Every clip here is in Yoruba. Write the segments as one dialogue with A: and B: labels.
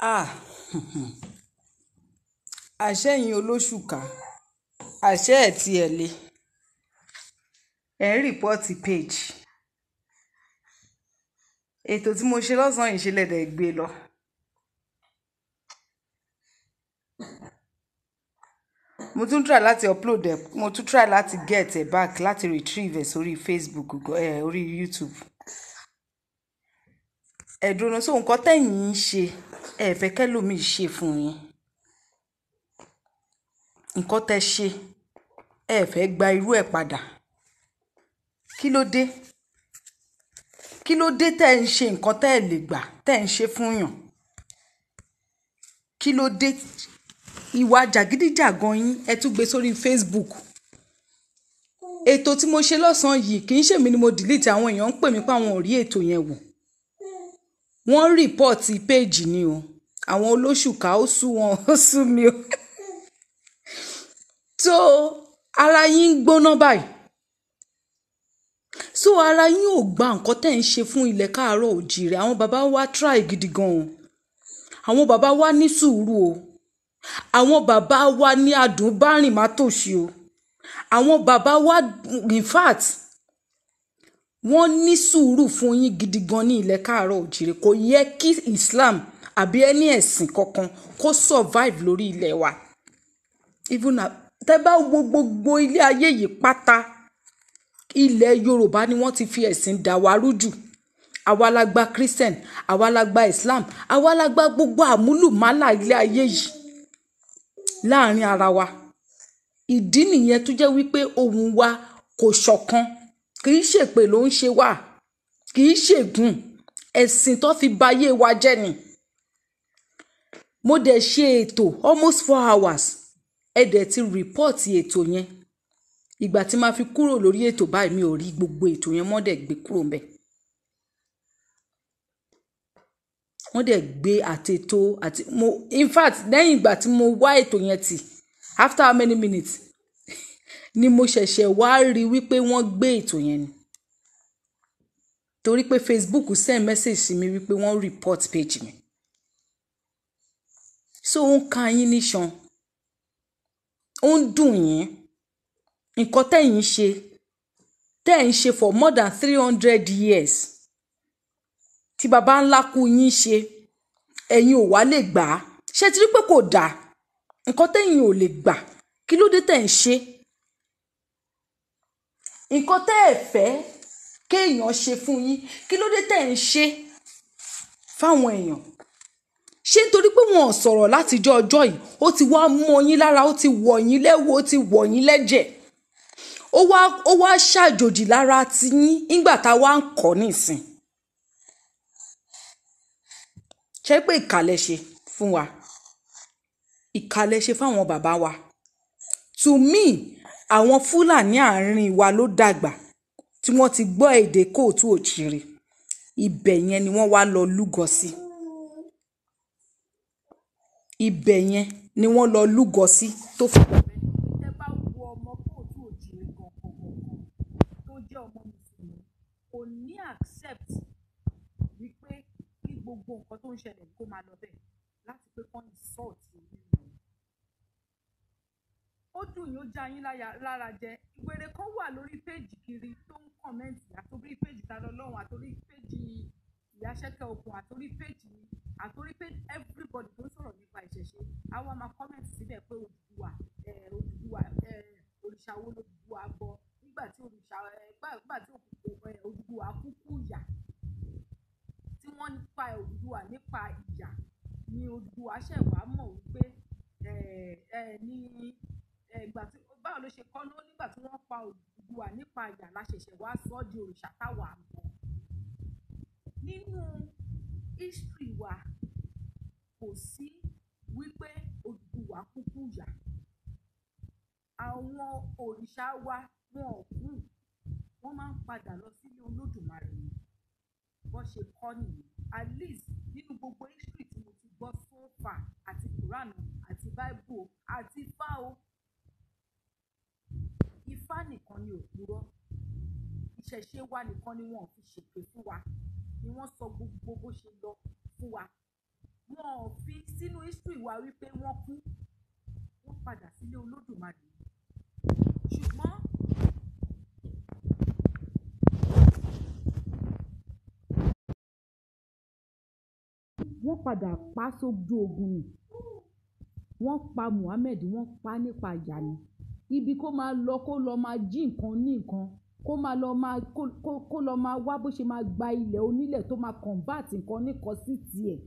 A: Ah, àṣẹ̀yìn olóṣùká àṣẹ ẹ̀ tí ẹ̀ lé ẹ̀ ń rìpọ́ọ̀tì page ètò tí mo ṣe lọ́sàn-án yìí ṣe lẹ́dẹ̀ gbé lọ. Mo tún try láti upload ẹ̀, mo tún try láti get ẹ̀ back láti retrieve ẹ̀ sórí Facebook orí YouTube. Ẹ̀dùn so nǹkan tẹ̀yìn ń ṣe ẹ̀ fẹ́ kẹ́lòmíì ṣe fún yín. Nǹkan tẹ́ ṣe ẹ̀ fẹ́ gba irú ẹ̀ padà. Kí ló dé? Kí ló dé tẹ́ ń ṣe nǹkan tẹ́ ẹ̀ lè gbà tẹ́ ń ṣe fún yàn? Kí ló dé? Ìwà jàgídíjàgan yín ẹ tún gbé sórí Facebook. Ètò tí mo ṣe lọ́sàn-án yìí kì í ṣèmi ni mo delete, àwọn èèyàn ń pè mí pé àwọn ò rí ètò yẹn wò. Wọ́n rìpọ́ọ̀tì péjì ni o. Àwọn olóṣùká ó sú wọn ó sú mi o. So ara yín ń gbóná báyìí. So ara yín ò gba nǹkan tẹ́ ń ṣe fún ilẹ̀ káàárọ̀ òjìrè. Àwọn bàbá wa try gidi gan o. Àwọn bàbá wa ní sùúrù o. Àwọn bàbá wa ní adùn bárìn má tòṣì o. Àwọn bàbá wa in fact wọ́n ní sùúrù fún yín gidi gan ní ilẹ̀ káàárọ̀ òjìrè. Kò yẹ kí Islam àbí ẹni ẹ̀sìn kankan kó survive lórí ilẹ̀ wa. Even tẹ́ bá wo gbogbo ilé ayé yìí pátá, ilẹ̀ Yorùbá ni wọ́n ti fi ẹ̀sìn dà wá rú jù. Àwa la gba Christian, àwa la gba Islam, àwa la gba gbogbo àmúlùmálà ilé ayé yìí láàrin ara wa. Ìdí nìyẹn tó jẹ́ wípé ohun wa kò ṣọ̀kan. Kì í ṣèpè ló ń ṣe wá. Kì í ṣègùn. Ẹ̀sìn tó fi bayé wa jẹ́ ni. Mo dẹ̀ ṣe ètò almost 4 hours. Ẹ dẹ̀ ti rìpọ́ọ̀tì ètò yẹn. Ìgbà tí máa fi kúrò lórí ètò báyìí mi ò rí gbogbo ètò yẹn mọ́ dẹ̀ gbé kúrò ńbẹ̀. Wọ́n dẹ̀ gbé àtètò àti mo in fact lẹ́yìn ìgbà tí mo wá ètò yẹn tì after how many minutes ni mo ṣẹ̀ṣẹ̀ wá rí wípé wọ́n gbé ètò yẹn ni. Torí pé Facebook send message sí mi wípé wọ́n report page mi. So ó ń ka yín níṣan. Ó ń dùn yín. Nǹkan tẹ́ ń ṣe for more than 300 years. Tí baba ńlá kú yín ṣe, ẹ̀yin ò wá lè gbà á. Ṣé ti rí pé kò dáa? Nǹkan tẹ́yin ò lè gbà. Kí ló dé tẹ́ ń ṣe? Nǹkan tẹ́ ẹ fẹ́ kéèyàn ṣe fún yín, kí ló dé tẹ́ ń ṣe fáwọn èèyàn? Ṣé nítorí pé wọn ò sọ̀rọ̀ látijọ́ ọjọ́ yìí, ó ti wá mọ́ yín lára, ó ti wọ̀ yín lẹ́wù, ó ti wọ̀ yín lẹ́jẹ̀. Ó wá ṣàjòjì lára ti yín nígbà tá a wá ń kọ́ nísìn. Ṣé pé ìkàlẹ̀ ṣe fún wa? Ìkàlẹ̀ ṣe fáwọn bàbá wa. To me, àwọn Fúlàní àárín wa ló dàgbà tí wọ́n ti gbọ́ èdè kóòtù òjìrè. Ibẹ̀ yẹn ni wọ́n wá lọ lúgọ sí. Ibẹ̀ yẹn ni wọ́n lọ lúgọ sí tó fi bẹ̀. Tẹ́ bá wo ọmọ kóòtù òjìrè kankan tó jẹ́ ọmọ Mùsùlùmí kò ní accept wípé kí gbogbo nǹkan tó ń ṣẹlẹ̀ kó máa lọ bẹ́ẹ̀ láti pé kán insult nínú. Ó dùn yín ó já yín lára jẹ. Ìwèrè kan wà lórí péjì kiri tó ń kọ̀mẹ́ǹtì àtòrí péjì Talọ́lọ́run àtòrí péjì Ìyáṣẹ́kẹ́ Okùn àtòrí péjì everybody tó ń sọ̀rọ̀ nípa ìṣẹ̀ṣe. Àwa máa kọ́mẹ́ǹtì síbẹ̀ pé Odùduwà òrìṣà wo l'Odùduwà bọ nígbà tí Odùduwà kúkú ìyà. Tí wọ́n nípa Odùduwà nípa ìyà ni Odùduwà ṣẹ̀ wá mọ̀ wípé báwo ló ṣe kọ́ ló nígbà tí wọ́n pa Odùduwà nípa ìyà la ṣẹ̀ṣẹ̀ wá sọ di òrìṣà táwa mọ̀. Nínú history wa kò sí wípé Odùduwà kúkú ìyà. Àwọn òrìṣà wa wọn ò kú. Wọ́n máa ń padà lọ sílé Olódùmarè ni. Bọ́n ṣe kọ́ nìyẹn. At least nínú gbogbo history tí mo ti gbọ́ so far àti Quran àti Bible àti Ifá o. Ifá nìkan ni òpùrọ́. Ìṣẹ̀ṣe wa nìkan ni wọ́n fi ṣèpè fún wa. Ni wọ́n sọ gbogbo bó ṣe lọ fún wa. wọn ò fi sínú history wa wípé wọ́n kú, wọ́n padà sílé Olódùmarè. Ṣùgbọ́n wọ́n padà pa sójú ogun ni, wọ́n pa Muhammed, wọ́n pa nípa ìyà ni. Ibi kó máa lọ kó lọ máa jí nǹkan ní nǹkan, kó máa lọ máa kó lọ máa wá bó ṣe máa gba ilẹ̀ onílẹ̀ tó máa convert nǹkan nìkan sí tiẹ̀.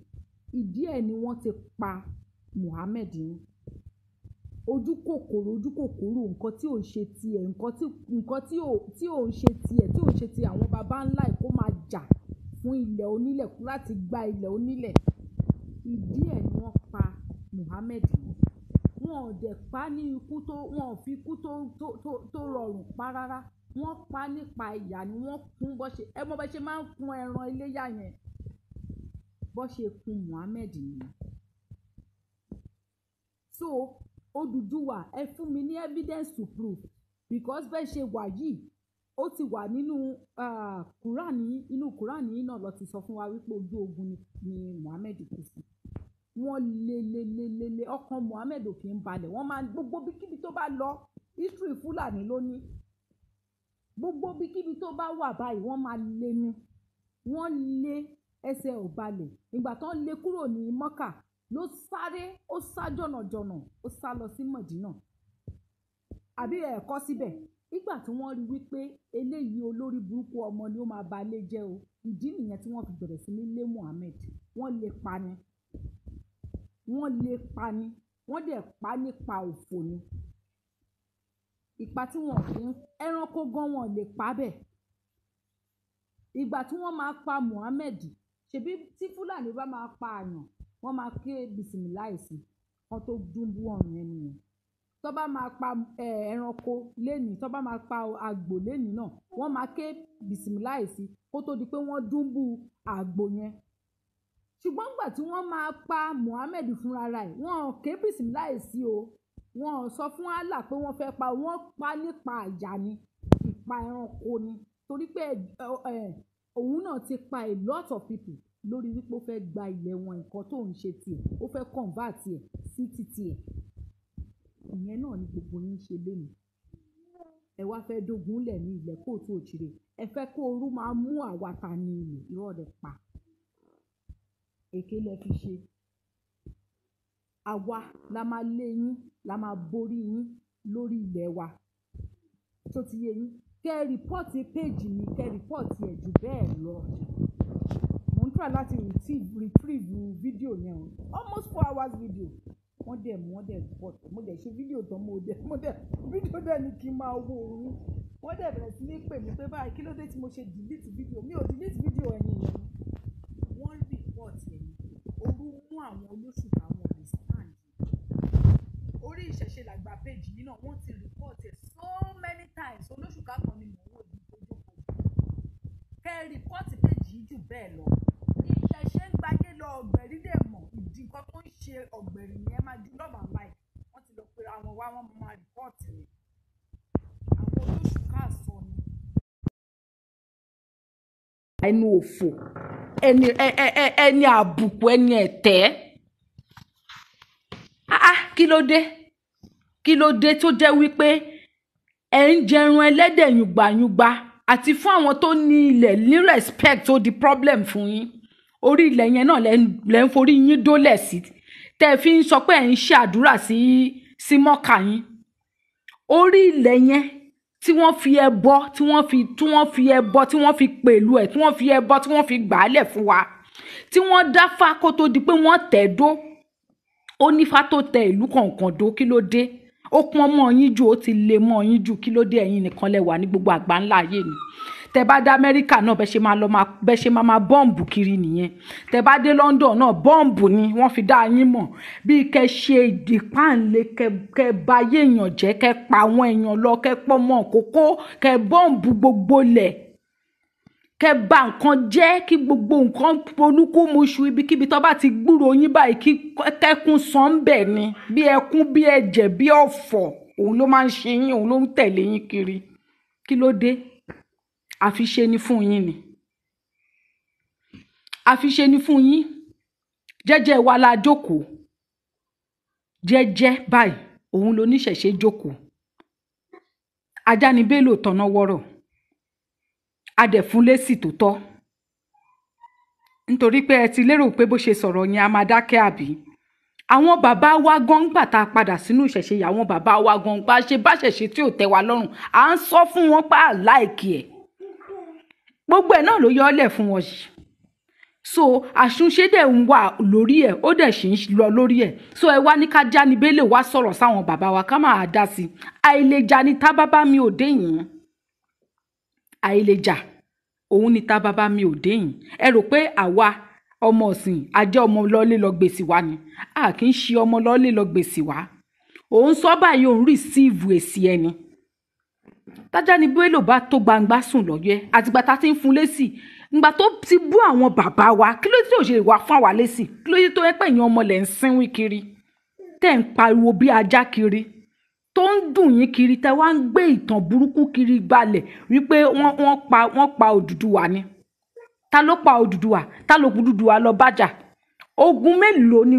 A: Ìdí ẹ̀ ni wọ́n ti pa Muhammed ni. Ojú kòkòrò nǹkan tí ò ń ṣe tiẹ̀, nǹkan tí ò ń ṣe tiẹ̀, tí ò ń ṣe ti àwọn baba ńlá ẹ̀ kó máa jà fún ilẹ̀ onílẹ̀ láti gba ilẹ̀ onílẹ̀. Ìdí ẹ̀ ni wọ́n pa Muhammed ni. Wọn ò dẹ̀ pa ní ikú tó, wọn ò fi ikú tó rọrùn pa rárá. Wọ́n pa nípa ìyà ni. Wọ́n kún bó ṣe, ẹ mọ̀ bó ṣe máa ń kun ẹran iléyá yẹn, bó ṣe kun Muhammed nìyẹn. So Odùduwà, ẹ fún mi ní evidence to prove, because bẹ́ẹ̀ ṣe wà yìí ó ti wà nínú Kùránì, inú Kùránì yìí náà ló ti sọ fún wa wípé ojú ogun ni Muhammed kú sí. Wọ́n lé ọkàn Muhammed ò kì í balẹ̀. Wọ́n máa gbogbo bíkíbi tó bá lọ, history Fúlàní ló ní. Gbogbo bíkíbi tó bá wà báyìí wọ́n máa lé ní. Wọ́n lé, ẹsẹ̀ ò balẹ̀. Ìgbà tó ń lé kúrò ní Mọ́kà ló sáré, ó sá jọ̀nàjọ̀nà, ó sá lọ sí Mọ̀dínà. Àbí ẹ̀kọ́ síbẹ̀. Nígbà tí wọ́n rí wípé eléyìí olórí burúkú ọmọ ni ó máa ba ilé jẹ́ o, ìdí nìyẹn tí wọ́n fi bẹ̀rẹ̀ sí ní lé Muhammed. Wọ́n lè pa ni, wọ́n dẹ̀ pa nípa òfò ni. Ìpa tí wọ́n fi ń ẹranko gan wọn lè pa bẹ́ẹ̀. Ìgbà tí wọ́n máa pa Muhammed, ṣebí tí Fúlàní bá máa pa àyàn, wọ́n máa ké bisimilahi sí kan tó dúnbú ọ̀run yẹn nìyẹn. Tó bá máa pa ẹranko lénìí, tó bá máa pa àgbò lénìí náà, wọ́n máa ké bisimilahi sí kó tó di pé wọ́n dúnbú àgbò yẹn. Ṣùgbọ́n nígbà tí wọ́n máa pa Muhammed fúnra rẹ̀, wọ́n ò ké bisimilahi sí o. Wọ́n ò sọ fún Allah pé wọ́n fẹ́ pa, wọ́n pa nípa àyà ni, ìpa ẹranko ni. Torí pé òun náà ti pa a lot of people lórí wípé ó fẹ́ gba ilẹ̀ wọn, nǹkan tó ń ṣe tiẹ̀, ó fẹ́ convert ẹ̀ sí títí ẹ̀. Ìyẹn náà ni gbogbo yín ṣe lénìí. Ẹ wá fẹ́ dógun lẹ̀ ní ilẹ̀ Kóòtù Òjìrè. Ẹ fẹ́ kó ooru máa mú àwa Tani ilẹ̀, irọ́ rẹ̀ pa. Èké lẹ fi ṣe. Àwa la máa lé yín, la máa borí yín lórí ilẹ̀ wa. Tó ti yé yín. Kẹ́ rìpọ́ọ̀tì péjì mi, kẹ́ rìpọ́ọ̀tì ẹ̀ jù bẹ́ẹ̀ lọ. Mo ń try láti retrieve fídíò yẹn o. Almost 4 hours video. Wọ́n dẹ̀ report. Mo dẹ̀ ṣe fídíò tán, fídíò dẹ̀ ní kí n máa wo òun. Wọ́n dẹ̀ bẹ̀rẹ̀ sí ní pè mí pé báyìí kí ló dé tí mo ṣe delete fídíò. Mi ò delete fídíò ẹ̀yìn yẹn. Wọ́n report ẹ̀yìn. Ooru mú àwọn olóṣùpá wọn understand. Orí ìṣẹ̀ṣe làgbà péjì yìí náà wọ́n ti report ẹ̀ so many times. Olóṣùpá kan ni mò ń wò ní ojókòó. Kẹ́ report péjì yìí jù bẹ́ẹ̀ lọ. Ìṣẹ̀ṣe ń gbáyé lọ, ọ̀gbẹ̀rì dẹ̀ mọ̀ ìdí nǹkan tó ń ṣe ọ̀gbẹ̀rì yẹn máa ju lọ́ọ̀bà láì. Wọ́n ti lọ pé àwọn wá wọ́n máa report rẹ̀. Àwọn olóṣùpá sọ ni. Ẹni òfò, ẹni àbùkù, ẹni ẹ̀tẹ́. Kí ló dé tó jẹ́ wípé ẹ ń jẹun ẹlẹ́dẹ̀ yùngbàyùngbà, àti fún àwọn tó ní ilẹ̀ ní respect tó di problem fún yín. Orí ilẹ̀ yẹn náà lẹ́ ń forí yín dólẹ̀ sí, tẹ́ fi ń sọ pé ẹ̀ ń ṣe àdúrà sí Mọ́kà yín. Orí ilẹ̀ yẹn tí wọ́n fi ẹbọ, tí wọ́n fi pẹ̀lú ẹ̀, tí wọ́n fi ẹbọ, tí wọ́n fi gbàálẹ̀ fún wa, tí wọ́n dáfá kó tó di pé wọ́n tẹ̀ dó. Ó nífá tó tẹ ìlú kọ̀ọ̀kan dó. Kí ló dé? Ó pọ́n mọ́ yín jù, ó ti lé mọ́ yín jù. Kí ló dé? Ẹ̀yin nìkan lẹ wà ní gbogbo àgbáńlá ayé ni. Tẹ́ bá dé Amẹ́ríkà náà bẹ́ ṣe máa bọ́ǹbù kiri nìyẹn. Tẹ́ bá dé London náà bọ́ǹbù ni wọ́n fi dá yín mọ̀. Bí kẹ́ ṣe ìdìpáǹlé, kẹ́ bá yé èèyàn jẹ́, kẹ́ pa àwọn èèyàn lọ, kẹ́ pọ́ mọ́ kókó, kẹ́ bọ́ǹbù gbogbo lẹ̀, kẹ́ bà nǹkan jẹ́, kí gbogbo nǹkan olúkúmuṣu ibikíbi tó bá ti gbúròó yín báyìí kí kẹ́kún sàn bẹ̀ ni. Bí ẹkún, bí ẹ̀jẹ̀, bí ọ̀fọ̀, òun ló máa ń ṣe yín, òun ló ń tẹ̀lé yín kiri. Kí ló dé? Àfiṣe ni fún yín ni. Àfiṣe ni fún yín. jẹ́jẹ́ wa la jókòó jẹ́jẹ́ báyìí òun ló níṣẹ̀ṣe jókòó ajá ni Bello tọ̀nà wọ́rọ̀ adẹ̀fún lésì tó tọ́ nítorí pé ẹ ti lérò pé bó ṣe sọ̀rọ̀ yẹn a máa dákẹ́ àbí àwọn bàbá wa gan gbà tá a padà sínú ìṣẹ̀ṣe yìí àwọn bàbá wa gan bá ṣẹ̀ṣe tí ò tẹ́ wa lọ́rùn à ń sọ fún wọn pa láìkí ẹ̀ gbogbo ẹ̀ náà ló yọ ọ́ lẹ̀ fún wọn yìí so àṣùnṣe dẹ̀ ń wà lórí ẹ̀ ó dẹ̀ ṣì ń lọ lórí ẹ̀ so ẹ wá ní ká já ni Bello wá sọ̀rọ̀ sáwọn bàbá wa ká máa dá sí i àìlèjà ni tá bàbá mi ò dé yìí àìlèjà òun ni tá bàbá mi ò dé yìí ẹ rò pé àwa ọmọ ọ̀sìn ajẹ́ ọmọ lọ́lé lọ gbèsè wa ni a kì í ṣe ọmọ lọ́lé lọ gbèsè wa òun sọ báyìí òun rìsíìvù èsì ẹni tájá ni Bello bá tó gbangba sùn lọ́yẹ́ àtìgbà tá ti ń fún lésì ìgbà tó ti bú àwọn bàbá wa kí ló dé tí ò ṣe wá fún àwa lésì kí ló dé tó yẹ pé èèyàn ọmọ lẹ̀ ń sínwín kiri tẹ́ ń pariwo bí ajá kiri tó ń dùn yín kiri tẹ́ wá ń gbé ìtàn burúkú kiri balẹ̀ wípé wọ́n pa Odùduwà ni ta ló pa Odùduwà ta ló Odùduwà lọ bájà ogun mélòó ni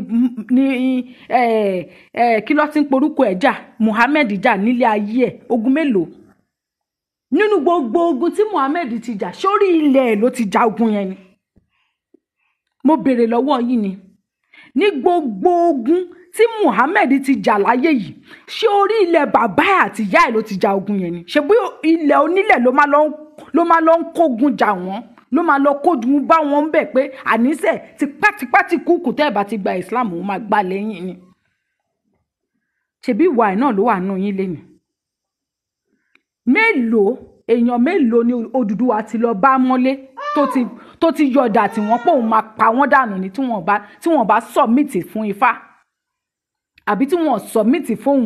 A: kí ló ti ń porúkọ ẹ̀ jà Muhammed jà nílé ayé ẹ̀ ogun mélòó nínú gbogbo ogun tí Muhammed ti jà sórí ilẹ̀ ẹ̀ ló ti jà ogun yẹn ni mo béèrè lọ́wọ́ yìí ni ní gbogbo ogun tí Muhammed ti jà láyé yìí ṣé orí ilẹ̀ bàbá ẹ̀ àti ìyá ẹ̀ ló ti jà ogun yẹn ni ṣe bí ilẹ̀ onílẹ̀ ló máa lọ ń kógun jà wọ́n ló máa lọ kógun bá wọn bẹ̀ pé àníṣe tipátipá ti kúkú tẹ́ ẹ̀ bá ti gba Islam ó máa gbà lẹ́yìn ni ṣebí ìwà ẹ̀ náà ló wà nù yín lẹ́nu èèyàn mélòó ni Odùduwà ti lọ bá mọ́lé tó ti yọ̀dà tí wọ́n pé òun máa pa wọ́n dànù ni tí wọ́n bá sọ̀mìtì fún Ifá àbí tí wọ́n sọ̀mìtì fóun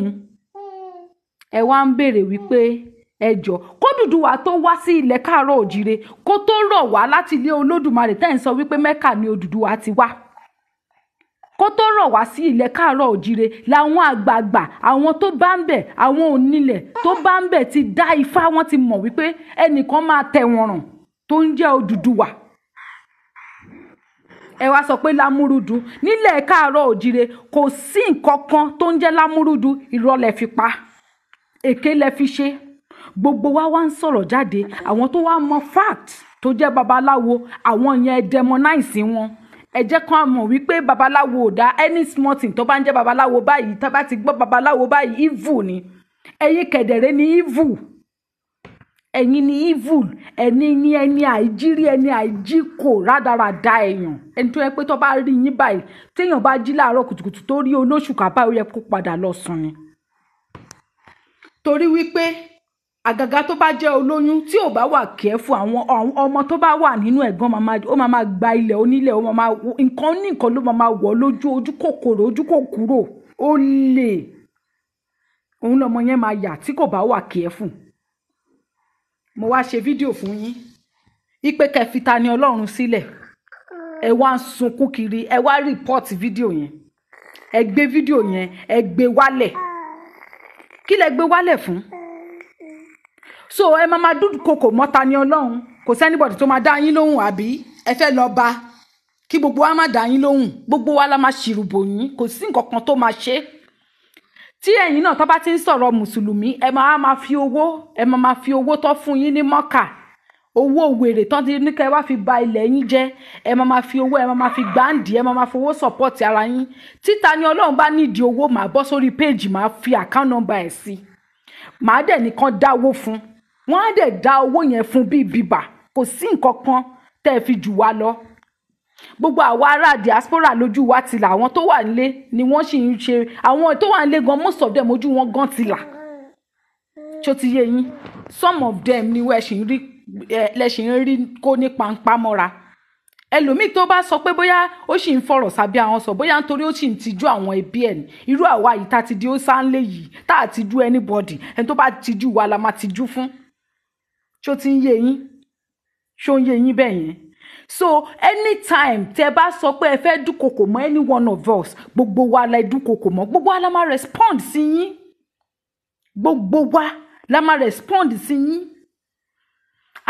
A: ẹ wá ń béèrè wípé ẹjọ́ k'Odùduwà tó wá sí ilẹ̀ káàárọ̀ òjìrè kó tó rọ̀ wá láti ilé Olódùmarè tẹ́ ń sọ wípé Mẹ́kà ni Odùduwà ti wá kó tó rọ̀ wá sí ilẹ̀ káàárọ̀ òjìrè làwọn àgbààgbà àwọn tó bá ń bẹ̀ àwọn onílẹ̀ tó bá ń bẹ̀ ti dá ifá wọn ti mọ̀ wípé ẹnìkan máa tẹ̀ wọ́n ràn tó ń jẹ́ Odùduwà ẹ wá sọ pé lámúrúdù nílẹ̀ káàárọ̀ òjìrè kò sí nǹkan kan tó ń jẹ́ lámúrúdù irọ́ lẹ fi pa èké lẹ fi ṣe gbogbo wa wá ń sọ̀rọ̀ jáde àwọn tó wá mọ fact tó jẹ́ babaláwo àwọn yẹn demonize wọn ẹ jẹ́ kán mọ̀ wípé babaláwo ò dá any small thing tó bá ń jẹ́ babaláwo báyìí tá bá ti gbọ́ babaláwo báyìí evil ni ẹ̀yin kẹ̀dẹ̀rẹ́ ni evil ẹ̀yin ni evil ẹni ní ẹni àìjírí ẹni àìjíkò rádaràda èèyàn ẹni tó yẹ pé tó bá rí yín báyìí téèyàn bá jí láàárọ̀ kùtùkùtù tó rí olóṣù kábà ó yẹ kó padà lọ sùn ni torí wípé àgàgà tó bá jẹ́ olóyún tí ò bá wà careful àwọn ọmọ tó bá wà nínú ẹ̀gbọ́n ó máa gba ilẹ̀ onílẹ̀ ó máa nǹkan ní nǹkan ló máa wọ̀ lójú ojú kòkòrò ojú kòkúrò ó lè òun lọmọ yẹn máa yà tí kò bá wà careful mo wá ṣe fídíò fún yín ipe kẹfì Tani Ọlọ́run sílẹ̀ ẹ wá ń sunkún kiri ẹ wá rìpọ́ọ̀tì fídíò yẹn ẹ gbé fídíò yẹn ẹ gbé wálẹ̀ kí lẹ gbé wálẹ̀ fún so ẹ máa dúdú kòkò mọ́ Tani Ọlọ́run kò sẹ́nibọ̀dì tó máa dá yín lóhùn àbí ẹ fẹ́ lọ bá kí gbogbo wa má dá yín lóhùn gbogbo wa la máa ṣìrùbò yín kò sí nǹkan kan tó máa ṣe tí ẹ̀yin náà tó bá ti ń sọ̀rọ̀ mùsùlùmí ẹ máa fi owó tó fún yín ní Mọ́kà owó wèrè tó ti ní kẹ́ wá fi ba ilẹ̀ yín jẹ́ ẹ máa fi owó ẹ máa fi gbáǹdì ẹ máa fi owó support ara yín tí Tani Ọlọ́run bá nídìí owó máa bọ́ sórí péèjì máa fi account number ẹ̀ sí máa dẹ̀ nìkan dáwó fún wọ́n á dẹ̀ dá owó yẹn fún bíi bíbà kò sí nǹkan kan tẹ́ ẹ fi jù wá lọ gbogbo àwa ará diaspora lójú wa ti là àwọn tó wà nílé ni wọ́n sì ń ṣe àwọn tó wà nílé gan most of them ojú wọn gan ti là ṣó ti yé yín some of them ni lẹ́sìn rí kó ní pàǹpá mọ́ra ẹlòmíì tó bá sọ pé bóyá ó sì ń fọ̀rọ̀ sábẹ́ àwọn sọ bóyá nítorí ó sì ń tijú àwọn ẹbí ẹ̀ ní irú àwa yìí tá ti di ó sáńlé yìí tá à tijú anybody ẹni tó bá tijú wa la máa tijú fún ṣó ti ń yé yín ṣó ń yé yín bẹ́ẹ̀ yẹn so anytime tẹ bá sọ pé ẹ fẹ́ dúnkokò mọ́ any one of us gbogbo wa la dúnkokò mọ́ gbogbo wa la máa respond sí yín gbogbo wa la máa respond sí yín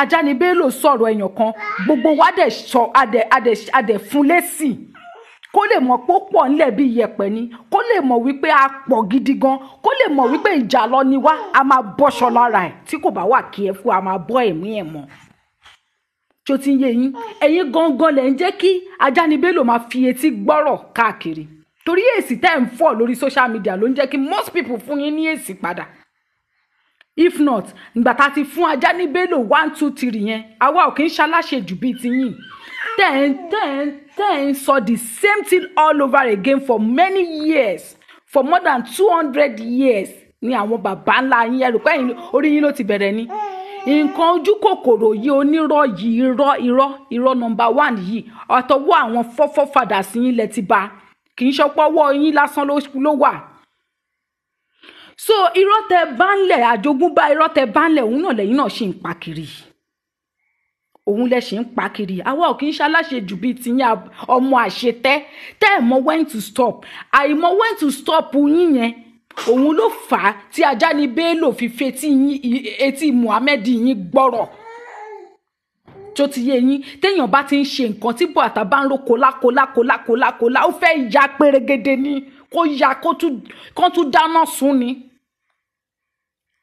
A: ajá ni Bello sọ̀rọ̀ èèyàn kan gbogbo wa dẹ̀ sọ adẹ̀ fún lésì kó lè mọ̀ pé ó pọ̀ nílẹ̀ bí iyẹ̀pẹ̀ ni, kó lè mọ̀ wípé a pọ̀ gidi gan, kó lè mọ̀ wípé ìjà lọ ni wá, a máa bọ́ṣọ lára ẹ̀ tí kò bá wà kí ẹ fún a máa bọ́ ẹ̀mí ẹ̀ mọ́. Tí ó ti ń yé yín, ẹ̀yin gangan lẹ̀ ń jẹ́ kí Ajani Bello máa fi etí gbọ́rọ̀ káàkiri, torí èsì tẹ́ ń fọ̀ lórí social media ló ń jẹ́ kí most people fún yín ní èsì padà. If not, ìgbà tá ti fún Ajani Bello 1 2 3 yẹn, àwa ò kì í ṣaláṣejù bíi tiyín. Then saw the same thing all over again for many years, for more than 200 years. Ni àwọn bàbá ńlá yín ẹrù pé orí yín ló ti bẹ̀rẹ̀ ni. Nǹkan ojú kòkòrò yìí onírọ́ yìí irọ́ number 1 yìí ọ̀tọ̀wọ́ àwọn forefathers yín lẹ ti bá, kì í ṣọpọ́wọ́ yín lásán ló wà. So irọ́ tẹ bá ń lẹ̀ àjogúnbá irọ́ tẹ bá ń lẹ̀ òun náà lẹ́yìn náà ṣì ń pa kiri. Òun lẹ ṣì ń pa kiri. Àwa ò kì í ṣaláṣejù bíi tiyín ọmọ àṣetẹ́ tẹ́ ẹ̀ mọ̀ when to stop. Àìmọ̀ when to stop yín yẹn òun ló fà á tí Ajani Bello fi fetí etí Muhammed yín gbọ́rọ̀. Tó ti yé yín, téèyàn bá ti ń ṣe nǹkan tí bàtà bá ń ro kólákólá ó fẹ́ ya pérégede ni, kó ya kó tún dáná sun ni.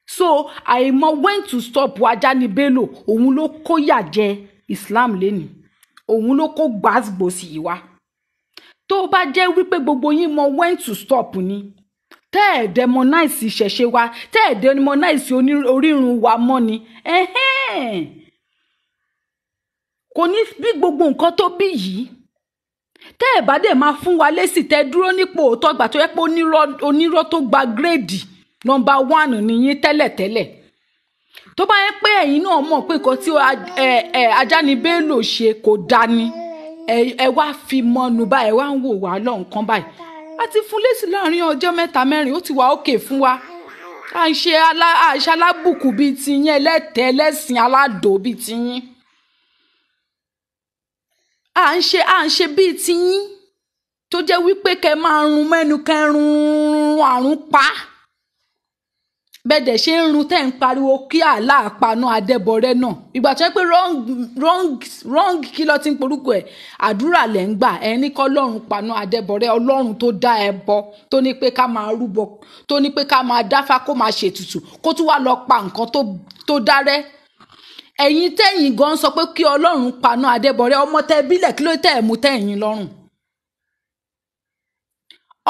A: So àìmọ̀ when to stop Ajani Bello òun ló kó yà jẹ Islam lẹ́nu, òun ló kó gbàgbòsì yìí wá. Tó bá jẹ́ wípé gbogbo yín mọ̀ when to stop ni, tẹ́ ẹ̀ demonize ìṣẹ̀ṣe wa, tẹ́ ẹ̀ demonize orírun wa mọ́ ni, kò ní bí gbogbo nǹkan tó bí yìí. Tẹ́ ẹ̀ bá dẹ̀ máa fún wa lésì tẹ́ dúró nípò òótọ́ gbà tó yẹ pé onírọ́ tó gba gírèdì number 1 nìyí tẹ́lẹ̀tẹ́lẹ̀. Tó bá yẹ pé ẹ̀yin náà mọ̀ pé nǹkan tí Ajani Bello ṣe kò dá ni, ẹ wá fi mọ́nu báyìí, ẹ wá ń wò wá lọ́nkán báyìí. A ti fún lésì láàrin ọjọ́ 3 4 ó ti wà òkè fún wa. À ń ṣe alábùkù bíi tiyín, ẹlẹ́tẹ̀ ẹlẹ́sìn aládò bíi tiyín. À ń ṣe bíi tiyín tó jẹ́ wípé kẹ máa run mẹ́nu kẹrun àrùn pa. Bẹ́ẹ̀dẹ̀ ṣe ń run tẹ́ ń pariwo kí àlá àpaná Adébọ̀rẹ́ náà. Ìgbà tó yẹ pé wrong kí ló ti ń porúkọ ẹ̀, àdúrà lẹ̀ ń gbà ẹni kọ́ Ọlọ́run paná Adébọ̀rẹ́, Ọlọ́run tó dá ẹbọ, tó ní pé ká máa rúbọ, tó ní pé ká máa dáfá kó máa ṣètùtù, kó tún wá lọ pa nǹkan tó dárẹ́. Ẹ̀yin tẹ́yìn gan sọ pé kí Ọlọ́run paná Adébọ̀rẹ́, ọmọ tẹ́ bílẹ̀ kí ló tẹ́ ẹ̀ mú tẹ́yìn lọ́rùn.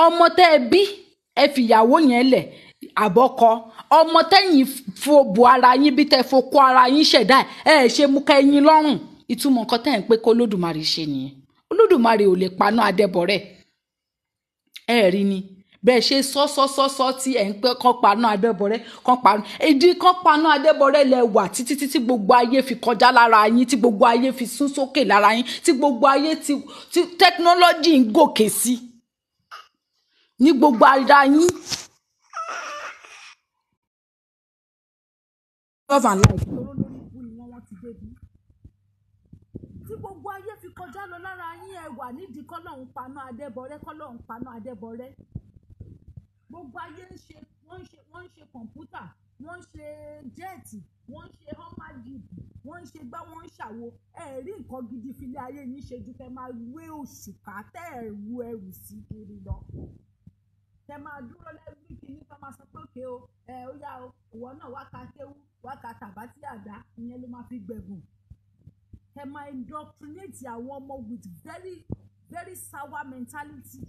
A: Ọmọ tẹ́ bí ẹ fìyàwó yẹn lẹ̀ àbọ́kọ, ọmọ tẹ́yìn fòbò ara yín bí tẹ́ fokó ara yín ṣẹ̀dá ẹ̀ ṣe mú kẹ́yìn lọ́rùn. Ìtumọ̀ nǹkan tẹ́ ń pé kó Olódùmarè ṣe nìyẹn. Olódùmarè ò lè paná Adébọ̀rẹ́. Ẹ rí ni bẹ́ẹ̀ ṣe sọ tí ẹ̀ ń pé kán paná Adébọ̀rẹ́, kán paná ìdí kán paná Adébọ̀rẹ́ lẹ wà títí gbogbo ayé fi kọjá lára yín, tí gbogbo ayé fi sún sókè lára yín, tí gbogbo ayé tí technology ń gòkè sí ní gbogbo ara yín. Love and life lórí ikú ni wọ́n ti débi. Tí gbogbo ayé fi kọjá lọ lára yín, ẹ wà nídìí kọ́lọ́hún paná Adébọ̀rẹ́. Gbogbo ayé wọ́n ń ṣe kọ̀ǹpútà, wọ́n ń ṣe jẹ́ẹ̀tì, wọ́n ń ṣe homajibu, wọ́n ń ṣe gbá, wọ́n ń ṣàwo. Ẹ rí nǹkan gidi fi lé ayé yín ṣe ju kẹ́ máa wé òṣùká tẹ́ ẹ̀ ru ẹrù sí kiri lọ. Kẹ́ máa dúró lẹ́gbẹ̀ẹ́ kìíní kẹ́ máa sọ pé òkè o, ó yá o, ìwọ náà wá ka kéwú, wá ka tàbátì àdá, ìyẹn ló máa fi gbẹ̀gùn. Kẹ́ máa indoctrinate àwọn ọmọ with very very sour mentality.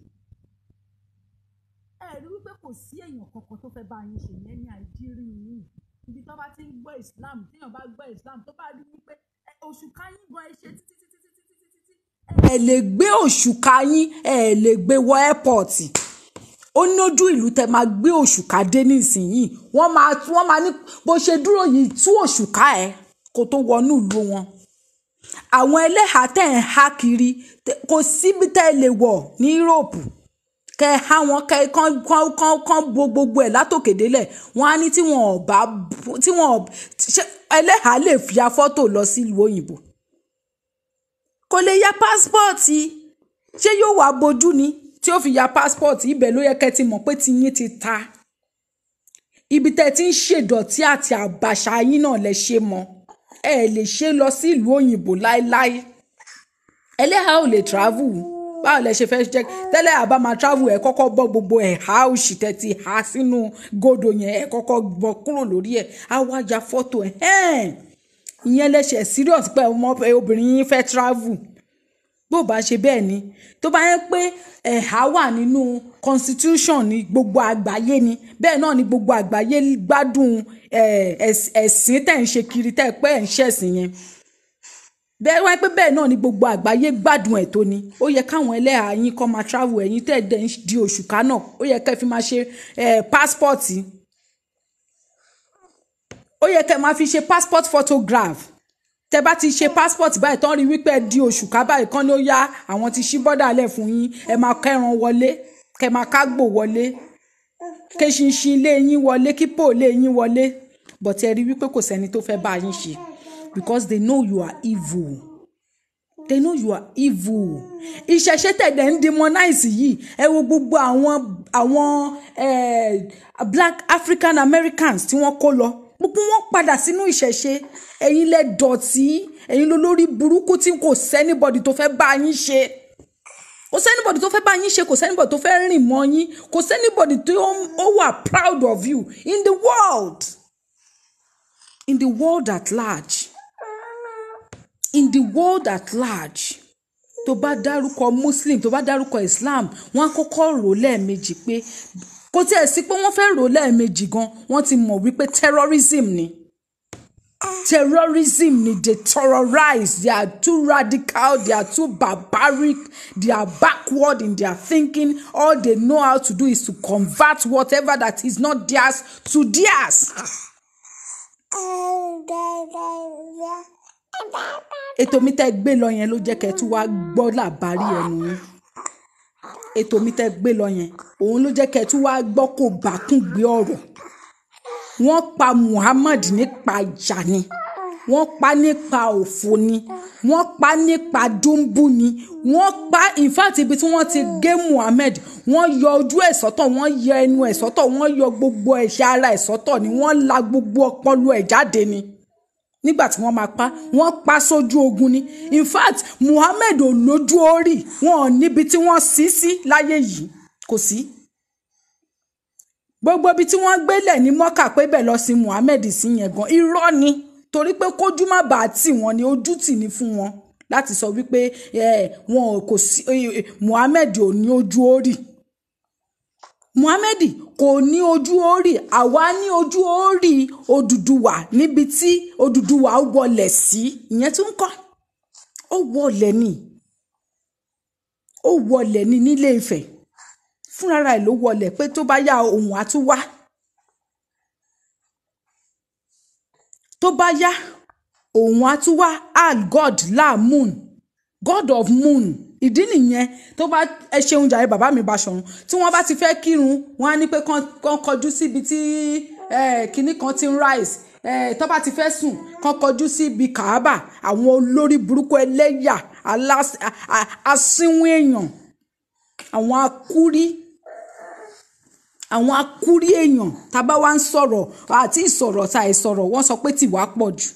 A: Ẹ rí wípé kò sí èèyàn kankan tó fẹ́ bá yín ṣe yẹn ní Nàìjíríà yìí. Ibi tó bá ti ń gbọ́ Islam, téèyàn bá gbọ́ Islam tó bá rí wípé òṣùká yín gan ẹ ṣe títí. Ẹ lè gbé òṣùká yín, ẹ lè gbé wọ airport. Ó nójú ìlú tẹ máa gbé òṣùká dé nísìnyí. Wọ́n máa ní bó ṣe dúró yìí tú òṣùká ẹ kó tó wọnú ìlú wọn. Àwọn ẹlẹ́hàá tẹ̀ ń há kiri kò síbi tẹ́ lè wọ̀ ní Europe. Kẹ́ há wọn kán bo gbogbo ẹ̀ látòkèdélẹ̀. Wọ́n á ní tí wọ́n ẹlẹ́hàá lè fi ya fọ́tò lọ sílùú òyìnbó. Kò lè ya pásítọ̀tì. Ṣé yóò wá bojú ni tí ó fi ya pásítọ̀tì? Ibẹ̀ ló yẹ kẹ́ ti mọ̀ pé ti yín ti ta. Ibi tẹ́ ti ń ṣèdọ̀tí àti àbàṣà yín náà lẹ ṣe mọ́. Ẹ lè ṣe lọ sí ìlú òyìnbó láéláé. Ẹlẹ́hàá ò lè travel. báwo lẹ ṣe fẹ́ jẹ́ tẹ́lẹ̀ àbá máa travel ẹ̀ kọ́kọ́ bọ́ gbogbo ẹ̀ ha òṣì tẹ́tí ha sínú gòdò yẹn ẹ̀ kọ́kọ́ bọ́ kúrò lórí ẹ̀ á wá ya fọ́tò ẹ̀ ìyẹn lẹ́sẹ̀ serious pé obìnrin yín fẹ́ travel bó bá ṣe bẹ́ẹ̀ ni tó bá yẹ pé ẹ̀há wà nínú constitution ní gbogbo àgbáyé ni bẹ́ẹ̀ náà ni gbogbo àgbáyé gbádùn ẹ̀sìn tẹ̀ ń ṣe kiri tẹ̀ pé ẹ̀ ń ṣẹ̀sìn yẹn bẹ́ẹ̀ wáyé pé bẹ́ẹ̀ náà ni gbogbo àgbáyé gbádùn ẹ̀ tó ni ó yẹ káwọn ẹlẹ́hà yín kọ́ máa travel ẹ̀yìn tẹ̀ dẹ̀ ń di oṣù ká náà ó yẹ kẹ́ fi máa ṣe passport ó yẹ kẹ́ máa fi ṣe passport photograph tẹ́ bá ti ṣe passport báyìí tán rí wípé di oṣù ká báyìí kán ló yá àwọn ti ṣí bọ́dà lẹ̀ fún yín ẹ máa kẹ́ran wọlé kẹ́ máa kágbò wọlé kẹ́ ṣinṣin ilé yín wọlé kí pò lé yín wọlé but ẹ rí wípé kò sẹ́ni tó fẹ́ bá yín ṣe because they know you are evil. They know you are evil. Ìṣẹ̀ṣe tẹ̀dẹ̀ ń demonize yìí ẹ wo gbogbo àwọn black African Americans tí wọ́n kó lọ gbogbo wọn padà sínú ìṣẹ̀ṣe ẹ̀yin lẹ dọ̀tí ẹ̀yin ló lórí burúkú tí kò sẹ́nibọ̀dì tó fẹ́ bá yín ṣe kò sẹ́nibọ̀dì tó fẹ́ bá yín ṣe kò sẹ́nibọ̀dì tó fẹ́ rìn mọ́ yín kò sẹ́nibọ̀dì tó wà proud of you in the world at large. In the world at large tó bá dárúkọ Muslim tó bá dárúkọ Islam wọ́n á kọ́kọ́ rò lẹ́ẹ̀mejì pé kò tiẹ̀ sí pé wọ́n fẹ́ rò lẹ́ẹ̀mejì gan wọ́n ti mọ̀ wípé terrorism ni they terrorize they are too radical they are too barbaric they are backward in their thinking all they know how to do is to convert whatever that is not theirs to theirs. Ètò mi tẹ́ gbé lọ yẹn ló jẹ́ kẹ́ tún wá gbọ́ làbárí ẹnu yín ètò mi tẹ́ gbé lọ yẹn òun ló jẹ́ kẹ́ tún wá gbọ́ kó bá kún gbé ọ̀rọ̀ wọ́n pa Muhammad nípa ìjà ni wọ́n pa nípa òfò ni wọ́n pa nípa dúnbú ni wọ́n pa in fact ibi tí wọ́n ti gé Muhammad wọ́n yọ ojú ẹ̀ sọ́tọ̀ wọ́n yọ ẹnu ẹ̀ sọ́tọ̀ wọ́n yọ gbogbo ẹ̀ṣẹ̀ ara ẹ̀ sọ́tọ̀ ni wọ́n la gbogbo ọpọlọ ẹ̀ jáde ni nígbà tí wọ́n máa pa wọ́n pa sójú ogun ni in fact Muhammad ò lójú orí wọn ò níbi tí wọ́n sí láyé yìí kò sí gbogbo ibi tí wọ́n gbélẹ̀ ní Mọ́kà pé bẹ́ẹ̀ lọ sí Muhammad sí yẹn gan irọ́ ni torí pé kójú má bàa tì wọ́n ni ojú tì ní fún wọn láti sọ wípé wọn kò sí Muhammad ò ní ojú orí Muhammad kò ní ojú orí àwa ní ojú orí Odùduwà níbi tí Odùduwà wọlẹ̀ sí ìyẹn tún kọ́ ó wọlẹ̀ ní nílé Ifẹ̀ fúnra rẹ̀ ló wọlẹ̀ pé tó bá yá òun àtúwá al God la moon God of moon ìdí nìyẹn tó bá ẹ ṣeun jàre bàbá mi Báṣọ̀run tí wọ́n bá ti fẹ́ kírun wọ́n á ní pé kán kọjú síbi tí kinní kan ti ń rise tó bá ti fẹ́ sùn kán kọjú síbi Kàábà àwọn olórí burúkú ẹlẹ́yà asínwó èèyàn àwọn akúrí èèyàn tábà wá ń sọ̀rọ̀ àti ìsọ̀rọ̀ tá ìsọ̀rọ̀ wọ́n sọ pé tìwá pọ̀ jù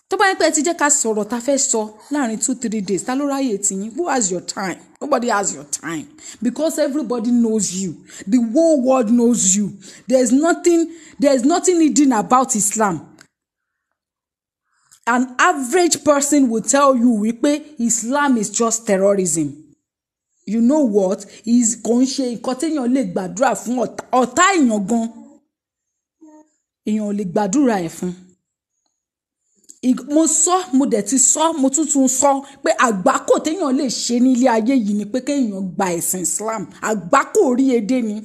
A: tó bá yẹ pé ẹ ti jẹ́ ká sọ̀rọ̀ tá fẹ́ sọ láàrin 2-3 days ta ló ráyè tiyín who has your time nobody has your time because everybody knows you the whole world knows you there's nothing hidden about Islam an average person will tell you wípé Islam is just terrorism you know what is kò ń ṣe nǹkan téèyàn lè gbàdúrà fún ọ̀tá èèyàn gan èèyàn ò lè gbàdúrà ẹ̀ fún mo dẹ̀ ti sọ mo tún sọ pé àgbákò téèyàn lè ṣe ní ilé ayé yìí ni pé kéèyàn gba ẹ̀sìn Islam àgbákò orí edé ni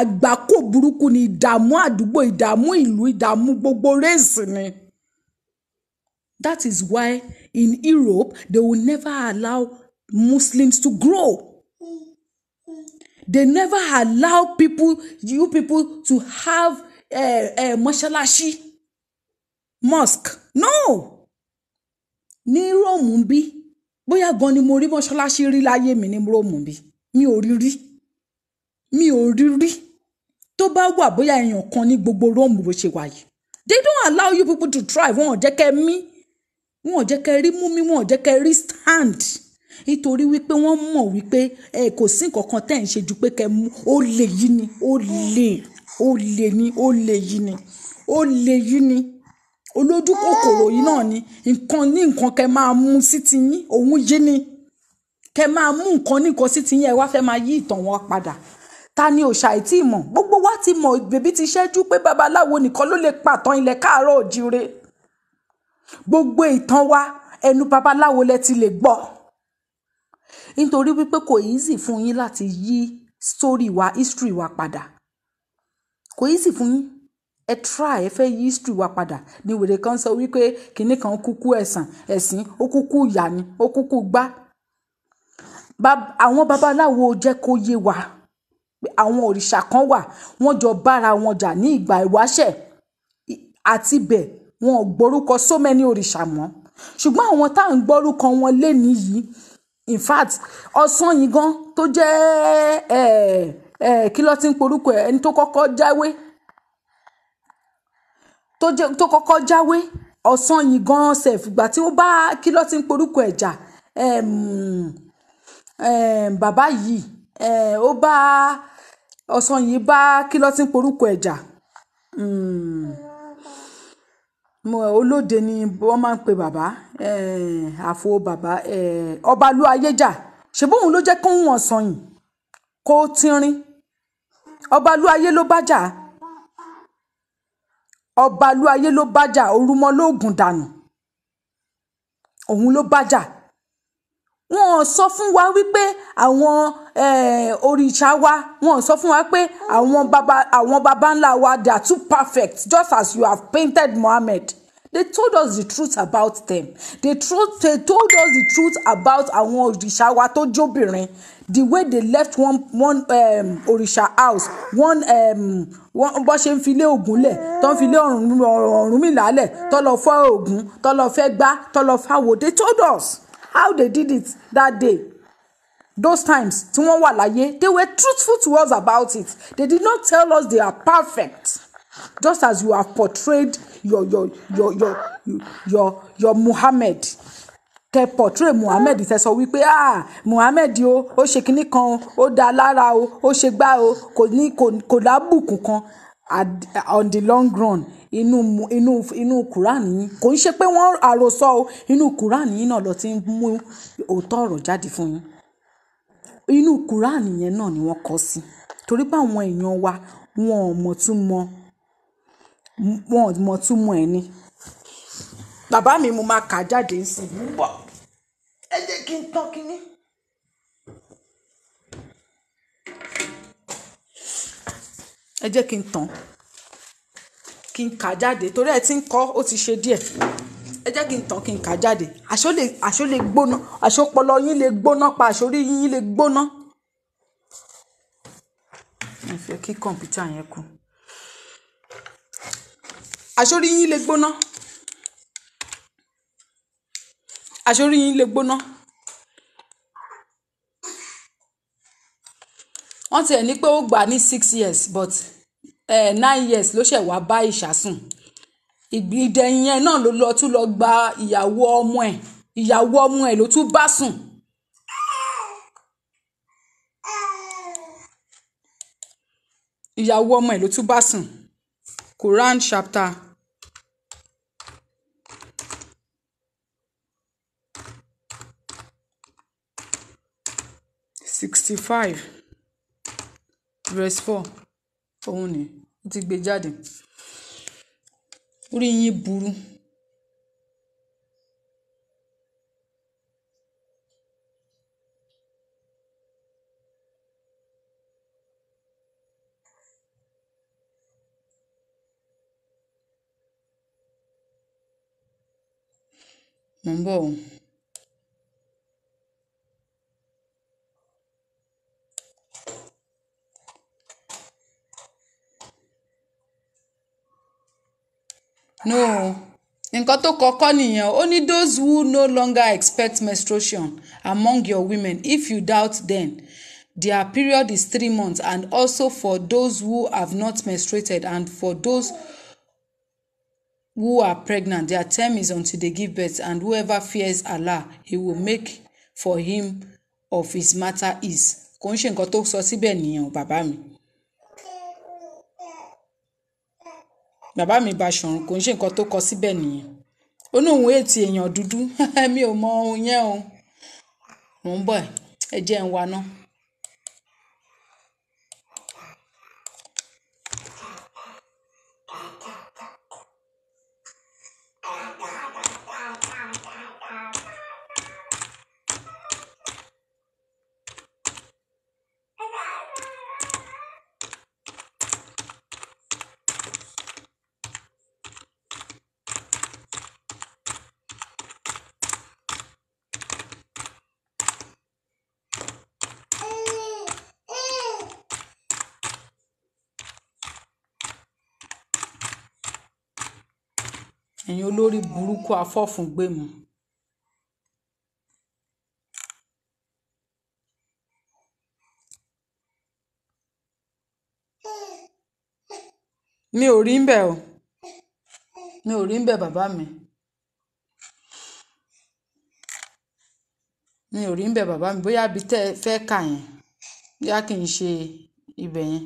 A: àgbákò burúkú ni ìdààmú àdúgbò ìdààmú ìlú ìdààmú gbogbo rẹ́ẹ̀sì ni. That is why in Europe they will never allow Muslims to grow. They never allow you people to have mọ́ṣáláṣí mosque no ní Rome ń bí bóyá gan ni mo rí mọ́ṣáláṣí rí láyé mi ní Rome ń bí mi ò rí rí tó bá wà bóyá èèyàn kan ní gbogbo Rome bó ṣe wà yìí they don't allow you people to thrive wọn ò jẹ́ kẹ́ mí wọn ò jẹ́ kẹ́ rí mú mi wọn ò jẹ́ kẹ́ rí stand nítorí wípé wọ́n mọ̀ wípé kò sí nǹkan kan tẹ́ ń ṣe ju pé kẹ́ mú olè yìí ni olè yìí ni olójú kòkòrò yìí náà ni nǹkan kẹ́ máa mú sí ti yín òun yìí ni kẹ́ máa mú nǹkan sí ti yín ẹ wá fẹ́ máa yí ìtàn wọn padà. Ta ni ò ṣàì tí mọ̀? Gbogbo wa ti mọ̀, bèbí ti ṣẹ́jú pé babaláwo nìkan ló lè pàtàn ilẹ̀ káàárọ̀ òjíire. Gbogbo ìtàn wa ẹnu babaláwo lẹ ti lè gbọ́. Nítorí wípé kò easy fún yín láti yí story wa, history wa padà. Kò easy fún yín. Ẹ try, ẹ fẹ́ yí history wa padà. Ní wèrè kan sọ wípé kinní kan kúkú ẹ̀sìn, ó kúkú ìyà ni, ó kúkú gbá. Àwọn babaláwo jẹ́ kó yé wa. Àwọn òrìṣà kan wà wọ́n jọ bára wọn jà ní ìgbà ìwáṣẹ̀ àti bẹ̀ wọn ò gbórúkọ so many òrìṣà mọ́ ṣùgbọ́n àwọn tá à ń gbórúkọ wọn lénìí yìí in fact ọ̀sán yìí gan tó jẹ́ kí ló ti ń porúkọ ẹ̀ ẹni tó kọ́kọ́ jáwé ọ̀sán yìí gan sef ìgbà tí ó bá kí ló ti ń porúkọ ẹ̀ jà bàbá yìí ó bá ọ̀sán yìí bá kí ló ti ń porúkọ ẹ̀jà olóde ni wọ́n máa ń pe bàbá àfo bàbá ọbalú ayéjà ṣe bóun ló jẹ́ kó ń wọ̀n sàn yìí kó tínrín ọbalú ayé ló bá jà orúmọ lóògùn dànù òun ló bá jà wọ́n sọ fún wa wípé àwọn òrìṣà wa wọ́n sọ fún wa pé àwọn baba ńlá wa they are too perfect just as you have painted Muhammad. They told us the truth about them. They told us the truth about àwọn òrìṣà wa tó jóbìnrin. The way they left one òrìṣà house one bó ṣe ń filé Ògún lẹ̀ tó ń filé Ọ̀rúnmìlà lẹ̀ tó lọ fọ́ Ògún tó lọ fẹ́ gbá tó lọ fáwo. They told us how they did it that day. Those times tí wọ́n wà láyé, they were truthful to us about it. They did not tell us they are perfect, just as you have portrayed your Muhammad. Tẹ portray Muhammad tẹ sọ wípé Muhammad ó ṣe kinní kan ó dá lára ó ṣe gbá kò lábùkún kan on the long run inú Quran yín kò ń ṣe pé wọ́n àròsọ o inú Quran yín náà lọ ti ń mú òótọ́ ọ̀rọ̀ jáde fún yín inú Quran yẹn náà ni wọ́n kọ sí torí pé àwọn èèyàn wa wọn ò mọ̀ túmọ̀ ẹ̀ ni bàbá mi mo máa kà jáde ńsìn bọ̀ ẹ jẹ́ kí n tán kínní. ẹ jẹ́ kí n tán kí n kà jáde torí ẹ ti ń kọ́ ó ti ṣe díẹ̀ ẹ jẹ́ kí n tán kí n kà jáde aṣọ lè gbóná aṣọ ọpọlọ yín lè gbóná pa àṣórí yín lè gbóná. ẹ fẹ́ kí kọ̀ǹpútà yẹn kú àṣórí yín lè gbóná àṣórí yín lè gbóná. wọ́n tiẹ̀ ní pé ó gbà ní 6 years but 9 years ló ṣẹ̀ wá bá ìṣàsùn ìgbìdẹ̀yìn yẹn náà ló tún lọ gba ìyàwó ọmọ ẹ̀ ló tún bá sùn. ìyàwó ọmọ ẹ̀ ló tún bá sùn. Quran chapter 65 verse 4 òun ni ó ti gbé jáde orí yín burú. mo ń bọ̀ o. no nǹkan tó kọ́kọ́ nìyẹn ó ní those who no longer expect menstruation among your women if you doubt then their period is 3 months and also for those who have not menstruated and for those who are pregnant their term is until they give birth and whoever fears Allah he will make for him of his matter is. Kò ń ṣe nǹkan tó sọ síbẹ̀ nìyẹn o bàbá mi. Bàbá mi Báṣọ̀run kò ń ṣe nǹkan tó kọ síbẹ̀ nìyẹn. Ó ní òun ètì èèyàn dúdú mi ò mọ ohun yẹn o. Mò ń bọ̀ ẹ jẹ́ ń wa ná. Ẹ̀yin olórí burúkú afọ́fúngbẹ̀mù. Mi ò rí ń bẹ̀ o. Mi ò rí ń bẹ̀ bàbá mi. Mi ò rí ń bẹ̀ bàbá mi bóyá bí tẹ́ fẹ́ kà yẹn. Bóyá kì í ṣe ibẹ̀ yẹn.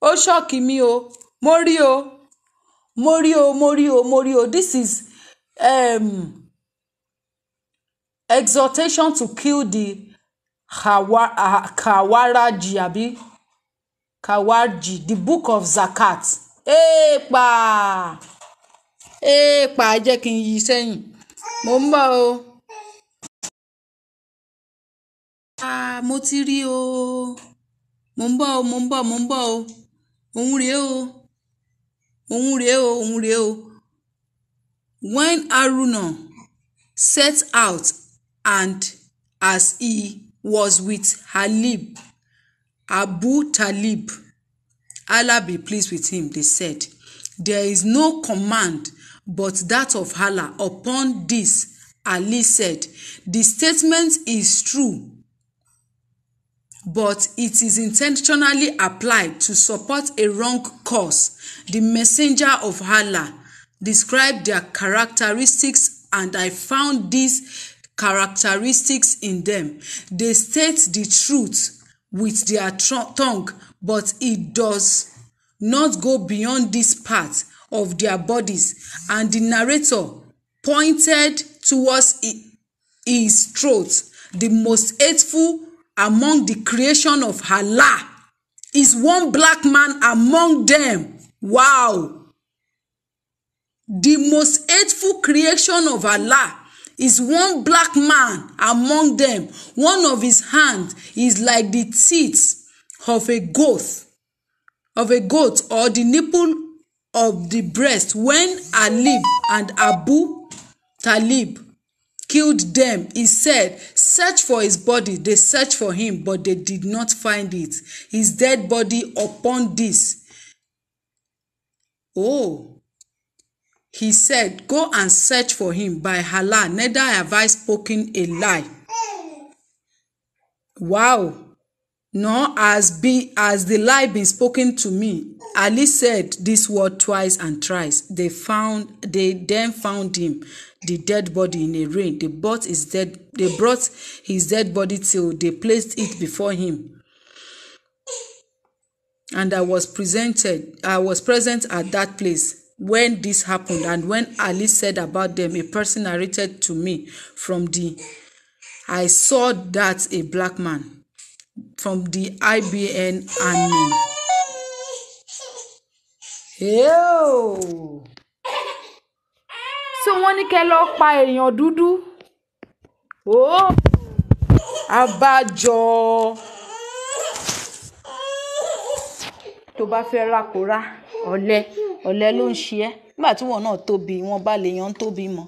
A: Ó ṣọ́ọ̀kì mi o. Mo rí o. Mo rí o, mo rí o, mo rí o. This is exhortation to kill the Kawaraji àbí Kawarji, the book of Zakat. Èèpà jẹ́ kí n yí sẹ́yìn. Mo ń bọ̀ o. Mo ti rí o. Mo ń bọ̀ o, mo ń bọ̀, mo ń bọ̀ o. Òun rèé o. Òun rèé o, òun rèé o. When Haruna set out and as he was with Abu Talib, Allah be pleased with him, they said, there is no command but that of Allah. Upon this, Ali said, the statement is true, but it is intentionally applied to support a wrong cause. The messenger of Allah described their characteristics, and I found these characteristics in them. They state the truth with their tongue, but it does not go beyond this part of their bodies. And the narrator pointed towards his throat. The most hateful among the creation of Allah is one black man among them. Wow. The most hateful creation of Allah is one black man among them. One of his hands is like the teeth of a goat, or the nipple of the breast. When Ali and Abu Talib killed them, he said, search for his body. They searched for him, but they did not find it. His dead body upon this. He said, go and search for him. By Allah, neither have I spoken a lie. Wow. Nor has the lie been spoken to me. Ali said this word twice and thrice. They then found him, the dead body, in a rain. They brought his dead body till they placed it before him. And I was present at that place when this happened. And when Ali said about them, a person narrated to me I saw that a black man from the IBN army. So wọ́n ní kẹ́ lọ pa èèyàn dúdú. Abájọ. Tó bá fẹ́ rákòrá ọ̀lẹ ló ń ṣe ẹ́. Nígbà tí wọ́n náà tóbi, wọ́n bá lè yan tóbi mọ́.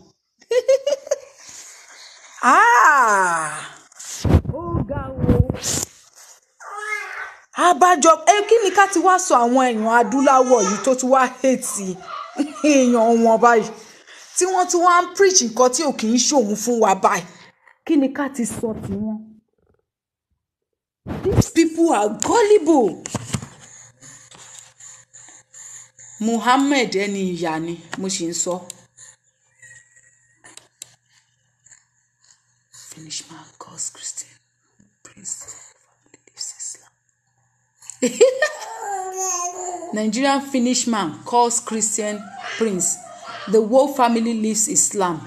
A: Ó ga o. Abájọ, kí ni ká ti wá sọ àwọn èèyàn adúláwọ̀ yìí tó ti wá hate èèyàn wọn báyìí, tí wọ́n ti wá ń preach nǹkan tí ò kì í ṣòun fún wa báyìí. Kí ni ká ti sọ tiwọn? These people are gullible. Muhammad ẹni ìyà ni mo sì ń sọ. Finish man calls Christian prince leaves Islam. Nigerian Finnish man calls Christian prince. The whole family leaves Islam.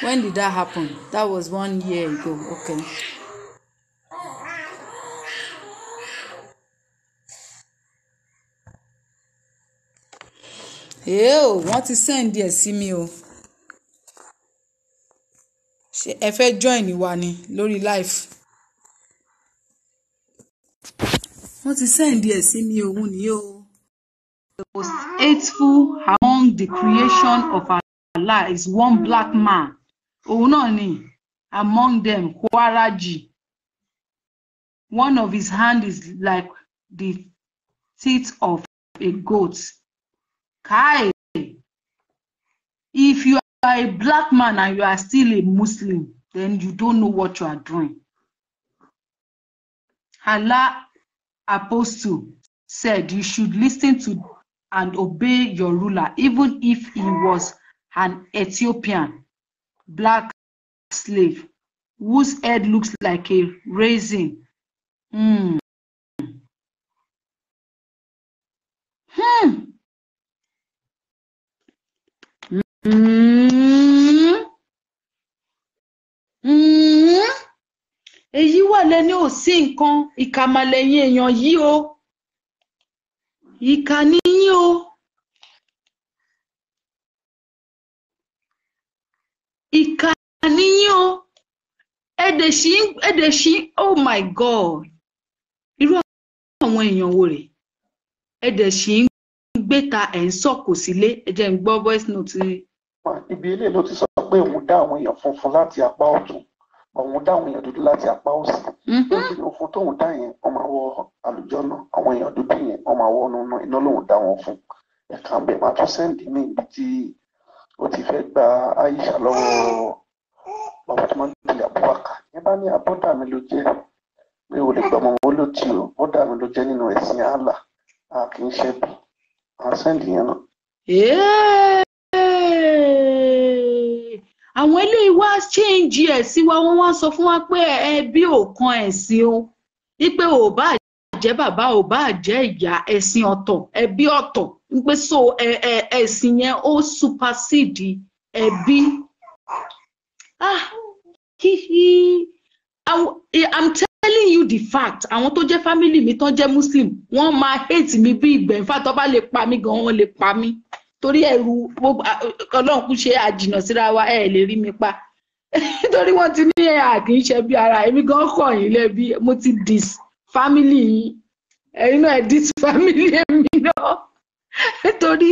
A: When did that happen? That was 1 year ago. Okay. Ew, wọ́n ti send díẹ̀ sí mi o. Ṣé ẹ fẹ́ join wa ni lórí live? Wọ́n ti send díẹ̀ sí mi òun ni o. The most hateful among the creation of Allah is one black man. Òun náà ni among them Kwaraji. One of his hand is like the teeth of a goat. Kai, if you are a black man and you are still a Muslim, then you don't know what you are doing. Allah Apostle said you should listen to and obey your ruler, even if he was an Ethiopian black slave whose head looks like a raisin. Èyí wà lẹ́ni ò sí nǹkan ìkàmàlẹ́yìn èèyàn yìí o. Ìkà níyìn o. Ìkà níyìn o. Ẹ̀dẹ̀ṣí, oh my God. Irú àwọn èèyàn wo rè? Ẹ̀dẹ̀ṣí ń gbéta ẹ̀ ń sọ̀kò sílé. Ẹ jẹ́ ń gbọ́ voice note.
B: Ibi ilé ló ti sọ pé òun dá àwọn èèyàn funfun láti apá ọ̀tún, òun dá àwọn èèyàn dúdú láti apá òsì. Lójú òfin tóun dá yẹn wọ́n máa wọ àlùjànnà, àwọn èèyàn dúdú yẹn wọ́n máa wọ nínú iná lòun dá wọn fún. Ẹ̀ka ń bẹ̀ máa tún sẹ́ǹdì ní ibi tí ó ti fẹ́ gba Aisha lọ́wọ́ bàbá tó máa ń tẹ̀lé Abubakar. Ẹ bá ní abọ́dà mi ló jẹ́ pé o lè gbọ́ ọmọ wọn ló tì ó, bọ́dà mi ló jẹ́ nínú ẹ̀sìn Allah, a kì í ṣe bí àwọn sẹ́ǹdì yẹn náà.
A: Àwọn eléyìí wá change ẹ̀ sí wa, wọ́n wá sọ fún wa pé ẹbí ò kan ẹ̀sìn o, wípé ò bá jẹ́ bàbá ò bá jẹ́ ìyá, ẹ̀sìn ọ̀tọ̀ ẹbí ọ̀tọ̀, wípé so ẹ̀sìn yẹn ó supersede ẹbí. I'm telling you the fact. Àwọn tó jẹ́ family mi tó jẹ́ Muslim wọ́n máa hate mi bí ìgbẹ́, in fact tó bá lè pa mí gan wọ́n lè pa mí. Torí ẹ̀rù Ọlọ́run kú ṣe àjìnà síra wa ẹ lè rí mi pa. Torí wọ́n ti ní kì í ṣe bí ara èmi gan kọ̀ yín lẹ́bi, mo ti dis family yín ẹ̀yin náà dis family èmi náà. Torí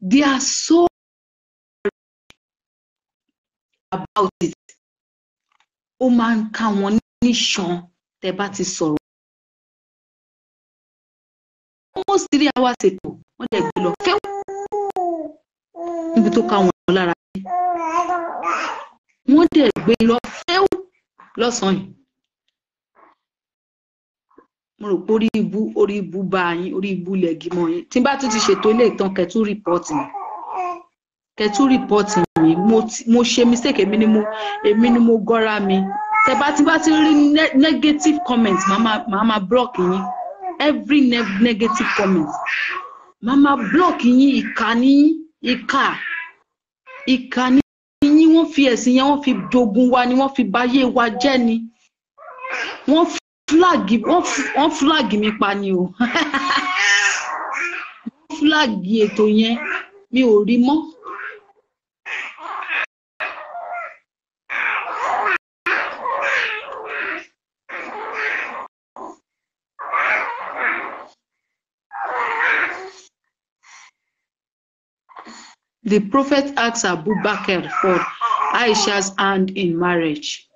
A: they are so about it. Ó máa ń ká wọn níṣan tẹ́ bá ti sọ̀rọ̀. Almost 3 hours ago wọ́n dẹ̀ gbé lọ fẹ́ẹ́ níbi tó ká wọn lára. Wọ́n dẹ̀ gbé lọ fẹ́ẹ́ lọ́sàn-án yìí. Mo rò pé orí ibu bá yín, orí ibu lẹ̀gì mọ́ yín. Tí n bá tún ti ṣètò ilé ìtàn kẹtù rìpọ́ọ̀tì mi. Mo ṣe mistake, èmi ni mo gọ́ra mi. Tẹ́ bá ti rí negative comment màá máa block yín. Every negative comment màá máa block yín. Ìkà ní yín, wọ́n fi ẹ̀sìn yẹn wọ́n fi dogun wa ni, wọ́n fi bayé wa jẹ́ ni. Wọ́n flag mi pa ni o. Wọ́n flag ètò yẹn mi ò rí mọ́. The prophet asked Abu Bakr for Aisha's hand in marriage.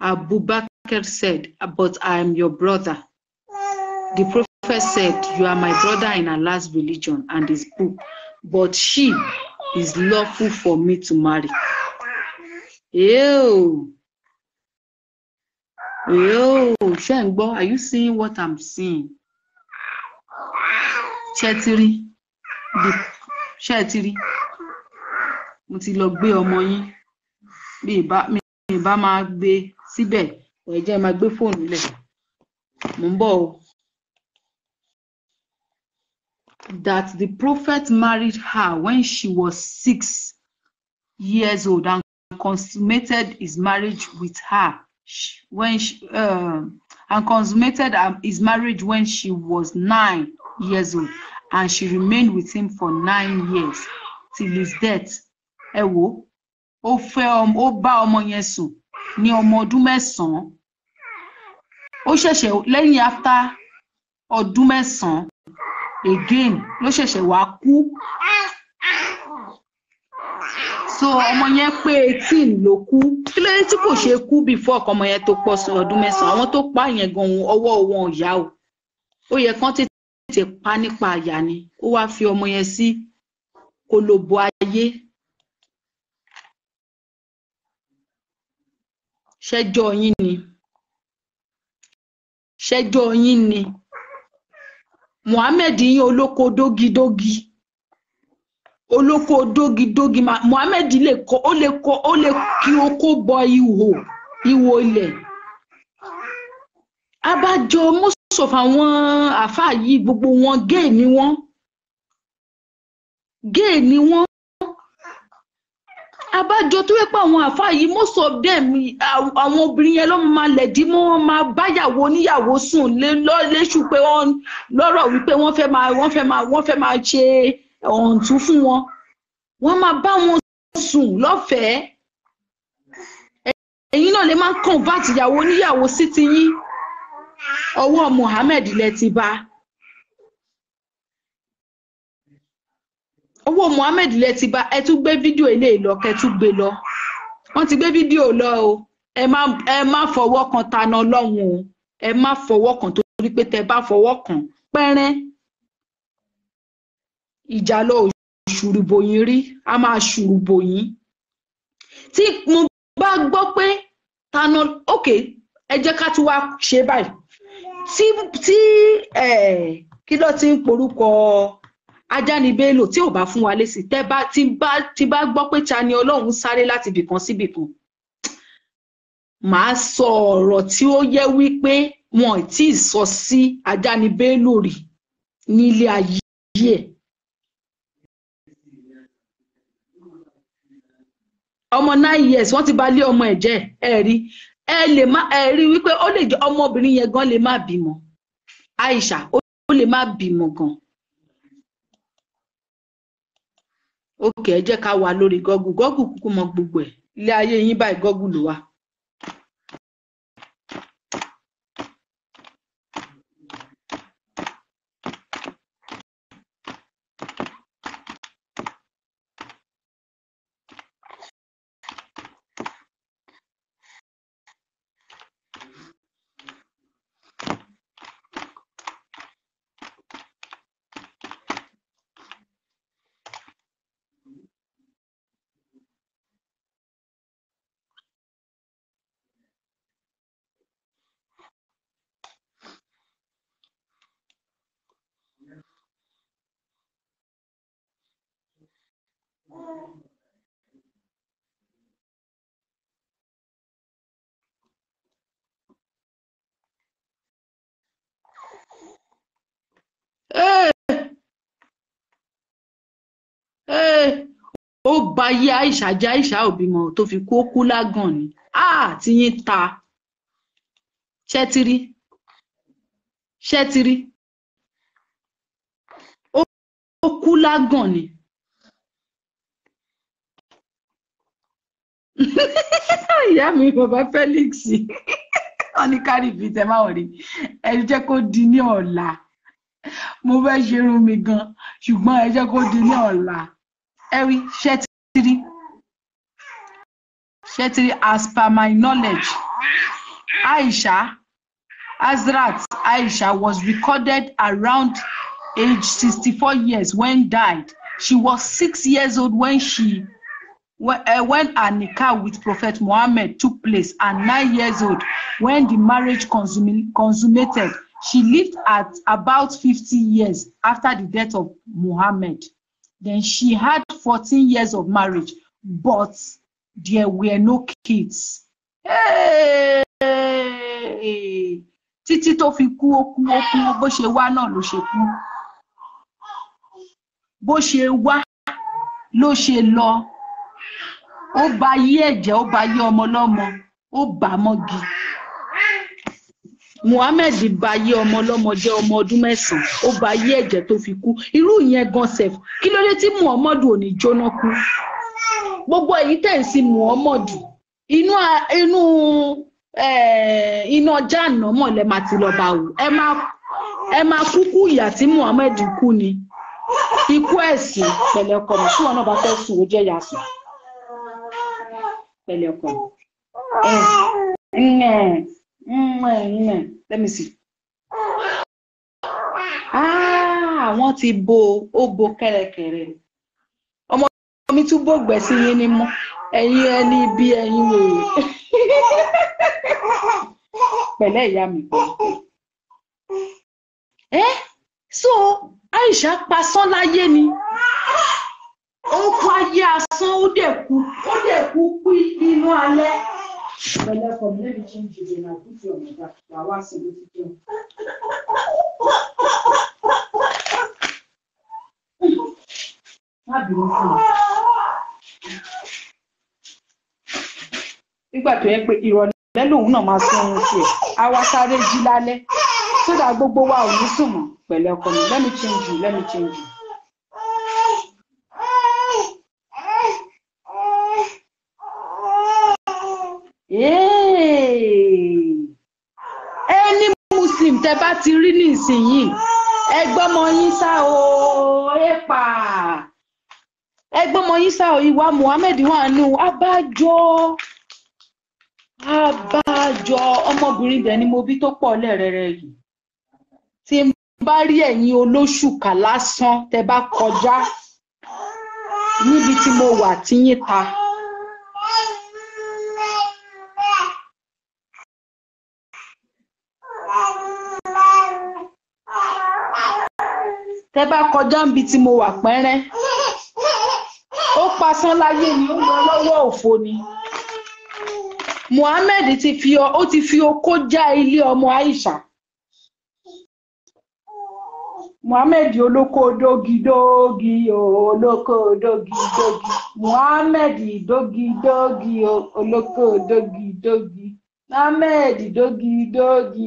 A: Abu Bakr said, "But I am your brother." The prophet said, "You are my brother in Allah's religion and his book, but she is lawful for me to marry." Ew. Shengbo, are you seeing what I'm seeing? Chetiri. Mo ti lọ gbé ọmọ yín. Mi bá máa gbé síbẹ̀. Ẹ jẹ́ máa gbé fóònù lẹ̀. Mo ń bọ̀ o. That the prophet married her when she was 6 years old and consummated his marriage with her when his marriage when she was 9 years old, and she remained with him for 9 years till his death. Ẹ wò, ó bá ọmọ yẹn sùn ní ọmọ ọdún 9. Ó ṣẹ̀ṣẹ̀ lẹ́yìn after ọdún 9 again ló ṣẹ̀ṣẹ̀ wá kú. So ọmọ yẹn pé 18 ló kú. Kí ló dé tí kò ṣe kú before ọmọ yẹn tó pọ̀ sí ọdún 9? Àwọn tó pa yẹn gan ọwọ́ wọn ò yá o. Ó yẹ kán tètè pa nípa àyà ni. Ó wá fi ọmọ yẹn sí kolobo ayé. Ṣẹ́jọ́ yín ni. Muhammed yín olóko dógidógi. Muhammed lè kí oko bọ ihò ilẹ̀. Abájọ most of àwọn àfáà yìí gbogbo wọn gay ni wọ́n. Abájọ tó yẹ pé àwọn àfáà yìí most of them àwọn obìnrin yẹn ló máa lẹ̀dí mọ́, wọ́n máa báyàwó oníyàwó sùn léṣù pé wọ́n lọ́rọ̀ wípé wọ́n fẹ́ máa ṣe ọ̀ǹtún fún wọn. Wọ́n máa bá wọn sùn lọ́fẹ̀ẹ́. Ẹ̀yin náà lè máa convert ìyàwó oníyàwó sí ti yín. Ọwọ́ Muhammed lẹ ti bá. Ẹ tún gbé fídíò eléyìí lọ, kẹ́ tún gbé lọ. Wọ́n ti gbé fídíò lọ o. Ẹ má fọwọ́ kan Tani Ọlọ́run o. Ẹ má fọwọ́ kan torí pé tẹ́ bá fọwọ́ kan pẹ́rẹ́. Ìjà lọ ṣùrùbò yín rí, a máa ṣùrùbò yín. Tí mo bá gbọ́ pé Tani, okay, ẹ jẹ́ ká tún wá ṣe báyìí. Tí kí ló ti ń porúkọ Ajánibélò tí ò bá fún wa lésì, tí bá gbọ́ pé Tani Ọlọ́run sáré láti bìkan sí bìkan, màá sọ ọ̀rọ̀ tí ó yẹ wípé wọn tí ì sọ sí Ajánibélò rí nílé ayé ẹ̀. Ọmọ 9 years wọ́n ti bá lé ọmọ ẹ̀ jẹ́, ẹ rí wípé ó lè jẹ́ ọmọbìnrin yẹn gan lè má bímọ. Aisha ó lè má bímọ gan. Okay, ẹ jẹ́ ká wà lórí Google kúkú mọ gbogbo ẹ̀. Ilé ayé yín báyìí Google ló wà. Ó bá yé Aisha jẹ́, Aisha ò bímọ tó fi kú lágàn ni. Tí yín ta. Ṣẹ́tìrí. Ó kú lágàn ni. Ìyá mi bàbá Felix. Wọ́n ní kárí fi tẹ́ máa wọ̀rí. Ẹ jẹ́ kó di ní ọ̀la. Mo fẹ́ ṣerun mi gan, ṣùgbọ́n ẹ jẹ́ kó di ní ọ̀la. Ẹ̀rí Ṣẹ́tìrí, as per my knowledge, Aisha was recorded around age 64 years when died. She was 6 years old when she
C: when her nikah with Prophet Muhammad took place and 9 years old, when the marriage consummated, she lived at about 50 years after the death of Muhammad. Then she had 14 years of marriage, but there were no kids. Hey! Títí tó fi kú ó kú bó ṣe wá náà ló ṣe kú. Bó ṣe wá ló ṣe lọ. Ó bà ayé ẹ̀jẹ̀, ó bà ayé ọmọ lọ́mọ, ó bà mọ́gi. Muhammad bà ayé ọmọ lọ́mọ jẹ́ ọmọ ọdún 9, ó bà ayé ẹ̀jẹ̀ tó fi kú. Irú ìyẹn gan sef. Kí ló dé tí Muhammad ò ní jóná kú? Gbogbo èyí tẹ́ ń sin Muhammad. Iná jàǹnà mọ̀ lẹ máa ti lọ bá wò. Ẹ máa kúkú ìyà tí Muhammad kú ni. Ikú ẹ̀sìn pẹ̀lẹ́ ọkọ mi. Tí wọn náà bá fẹ́ sùn ó jẹ́ yàsùn. Pẹ̀lẹ́ ọkọ mi. Let me see. Wọ́n ti bo kẹ́rẹ́kẹ́rẹ́. Ọmọ mi tún bògbẹ̀ sí yín ní mọ́. Ẹ̀yin ẹni bí ẹ̀yin wèrè. Pẹ̀lẹ́ ìyá mi. So Aisha pasán láyé ni. Ó kú ayé asán, ó dẹ̀ kú inú alẹ́. Pẹ̀lẹ́ ọkọ mi, let me change it and I put you on my back. Wá sí ló ti jẹun. Má bínú fún mi. Nígbà tó yẹ pé ìrọ̀lẹ́ lòun náà máa sún oorun tiẹ̀, a wá sáré jí lálẹ́. Sódà gbogbo wa ò ní sùn mọ́. Pẹ̀lẹ́ ọkọ mi, let me change you. Ẹni Muslim tẹ́ bá ti rí ní ìsinyìí, ẹgbọ́mọ yín sá o, ẹ̀pà. Ẹgbọ́mọ yín sá o, ìwà Muhammad wà nù, abájọ. Ọmọbìnrin dẹ̀ ni mo bí tó pọ̀ lẹ́rẹ̀ẹ́rẹ́ yìí. Tí n bá rí ẹ̀yin olóṣùkà lásán tẹ́ bá kọjá níbi tí mo wà tí yín ta. Tẹ́ bá kọjá níbi tí mo wà pẹ́rẹ́. Ó pasán láyé ni, ó lọ lọ́wọ́ òfo ni. Muhammad ti fi okó já ilé ọmọ Aisha. Muhammad olóko dógidógi olóko dógidógi. Muhammad dógidógi olóko dógidógi. Muhammad dógidógi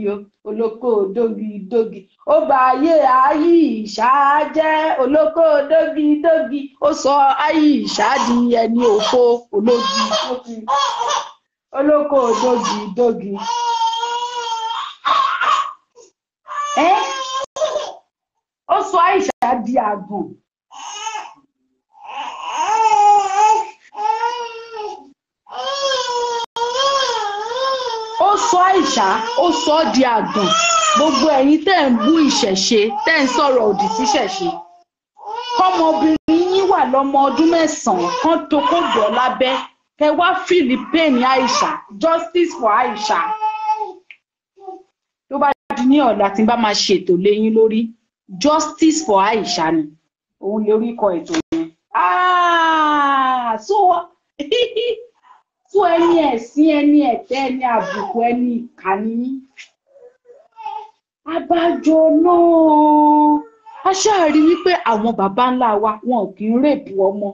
C: olóko dógidógi. Ó bà ayé Aisha jẹ́ olóko dógidógi. Ó sọ Aisha di ẹni òfo ológidógi. Olóko dógidógi. Ó sọ Aisha di àgàn. Ó sọ Aisha, ó sọ di àgàn. Gbogbo ẹ̀yin tẹ́ ń bú ìṣẹ̀ṣe, tẹ́ ń sọ̀rọ̀ òdì sí ìṣẹ̀ṣe. Kọ́mọbìnrin yín wà lọ́mọ ọdún 9 kan tó kó bọ̀ lábẹ́. Kẹ wá Philippine Aisha, justice for Aisha. Tó bá di ní ọ̀la tí n bá máa ṣètò léyìn lórí, justice for Aisha ni. Òun lè orí kọ ètò yẹn. So ẹni ẹ̀sìn, ẹni ẹ̀tẹ́, ẹni àbùkù, ẹni ìkànnì. Abájọ náà. A ṣáà rí wípé àwọn bàbá ńlá wa wọn kì í rèpù ọmọ.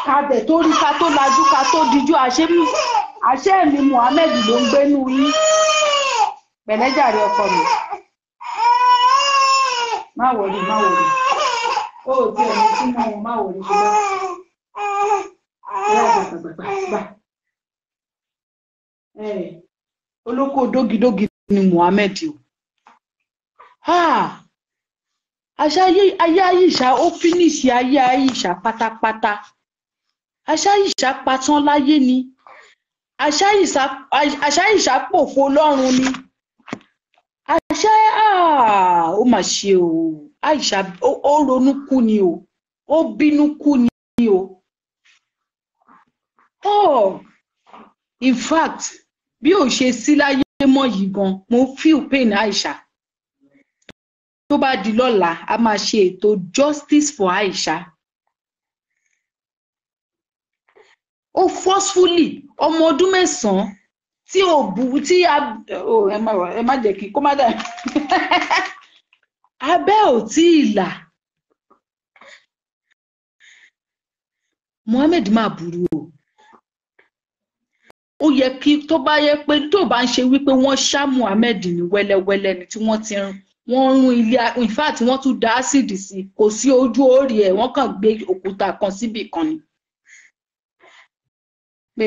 C: Kàdẹ̀ tó rí ká tó lajú ká tó dijú àṣẹ mi Muhammad ló ń gbénú yín. Pẹ̀lẹ́jàre ọkọ mi. Má wọrí. Ó ti ẹni tí mo má wọrí ṣùgbọ́n. Olóko dógidógi ni Muhammad o. Ayé Aisha ó fínísì ayé Aisha pátápátá. Àṣà Aisha patán láyé ni. Àṣà Aisha pòfo lọ́run ni. Àṣà ó mà ṣe o. Aisha ó ronú kú ni o. Ó bínú kú ni o. Oh, in fact, bí ó ṣe sí láyé mọ́ yìí gan, mo feel pain Aisha. Tó bá di lọ́la, a máa ṣe ètò justice for Aisha. Ó forcefully ọmọ ọdún 9 tí ò bu tí ẹ má jẹ́ kí kó má dà abẹ́ ò tí ì là. Mohammed máa burú o. Ó yẹ kí tó bá yẹ pé tó bá ń ṣe wípé wọ́n ṣá Mohammed ní wẹ́lẹ́wẹ́lẹ́ ni tí wọ́n ti wọ́n rún ilé, in fact wọ́n tún dá ásìdì sí, kò sí ojú orí ẹ̀, wọ́n kàn gbé òkúta kan síbì kan ni. Pé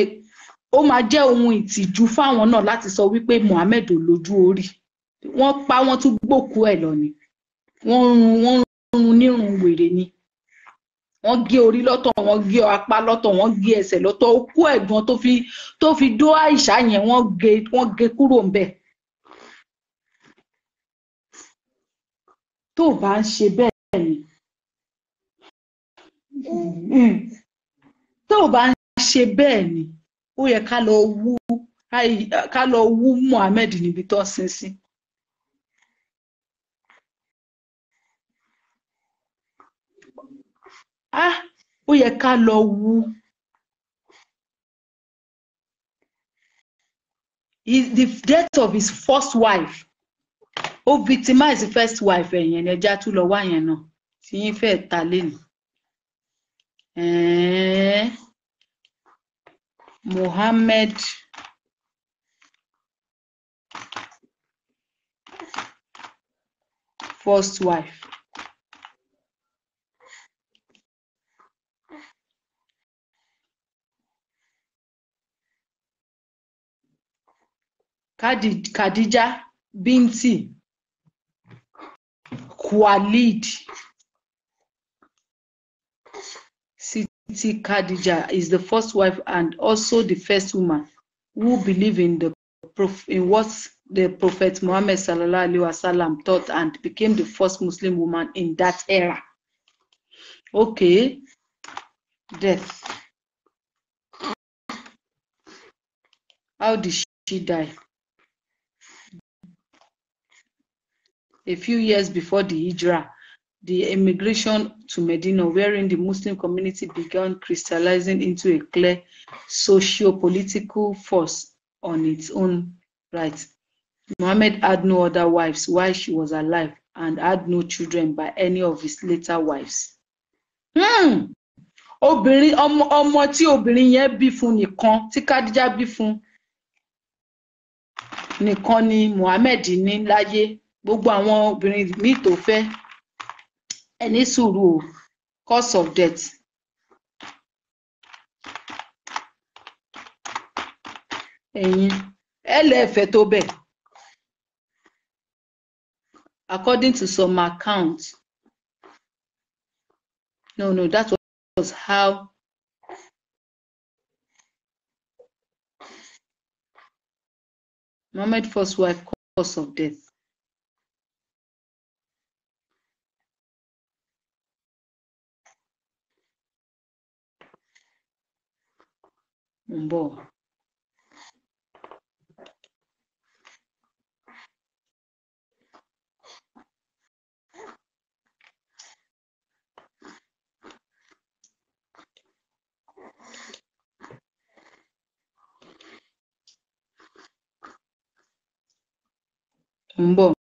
C: ó máa jẹ́ ohun ìtìjú fáwọn náà láti sọ wípé Mohammed ò lójú orí. Wọ́n pa wọ́n tún gbòkú ẹ̀ lọ ni. Wọ́n rún nírun wèrè ni. Wọ́n gé orí lọ́tọ̀, wọ́n gé apá lọ́tọ̀, wọ́n gé ẹsẹ̀ lọ́tọ̀, okú ẹ̀gbọ́n tó fi dó Àìṣà yẹn wọ́n gé kúrò ńbẹ̀. Tó bá ń ṣe bẹ́ẹ̀ ni tó bá ń ṣe bẹ́ẹ̀ ni ó yẹ ká lọ wú Mohammed níbi tó sin sí. Ó yẹ ká lọ wú. The death of his first wife. Ó victimize the first wife ẹ̀yẹn ni ẹja tún lọ wá yẹn náà tí yín fẹ́ ta lẹ́nu. Mohammed first wife. Khadija binti Khuwailid. Siti Khadija is the first wife and also the first woman who believed in what the Prophet Muhammad sallallahu alaihi wasallam taught and became the first Muslim woman in that era. Okay, death. How did she die? A few years before the Hijrah, the immigration to Medina, wherein the Muslim community began crystallizing into a clear socio-political force on its own right. Muhammad had no other wives while she was alive and had no children by any of his later wives. Obìnrin ọmọ tí obìnrin yẹn bí fún nìkan, tí Khadija bí fún nìkan ni Muhammad ní láyé. Gbogbo àwọn obìnrin míì tó fẹ́ ẹni sùúrù o, cause of death. Ẹ̀yin ẹlẹ́fẹ̀ẹ́ tó bẹ̀. According to some accounts, no, that was how Muhammad's first wife cause of death. Mbo. Mbo.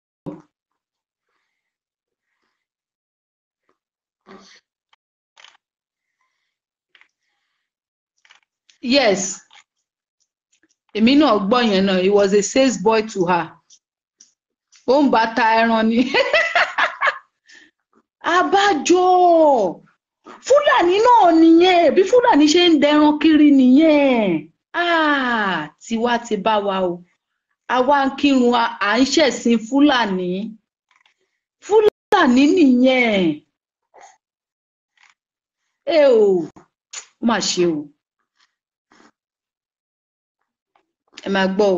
C: Yes. Èmi náà gbọ́ yẹn náà. He was a sales boy to her. Ó ń bá ta ẹran ni. Abájọ. Fúlàní náà nìyẹn. Bí Fúlàní ṣe ń dẹran kiri nìyẹn. Tiwa ti bá wa o. Àwa ń kírun à ń ṣẹ̀sìn Fúlàní. Fúlàní nìyẹn. Ó mà ṣe o. Ẹ máa gbọ́ o.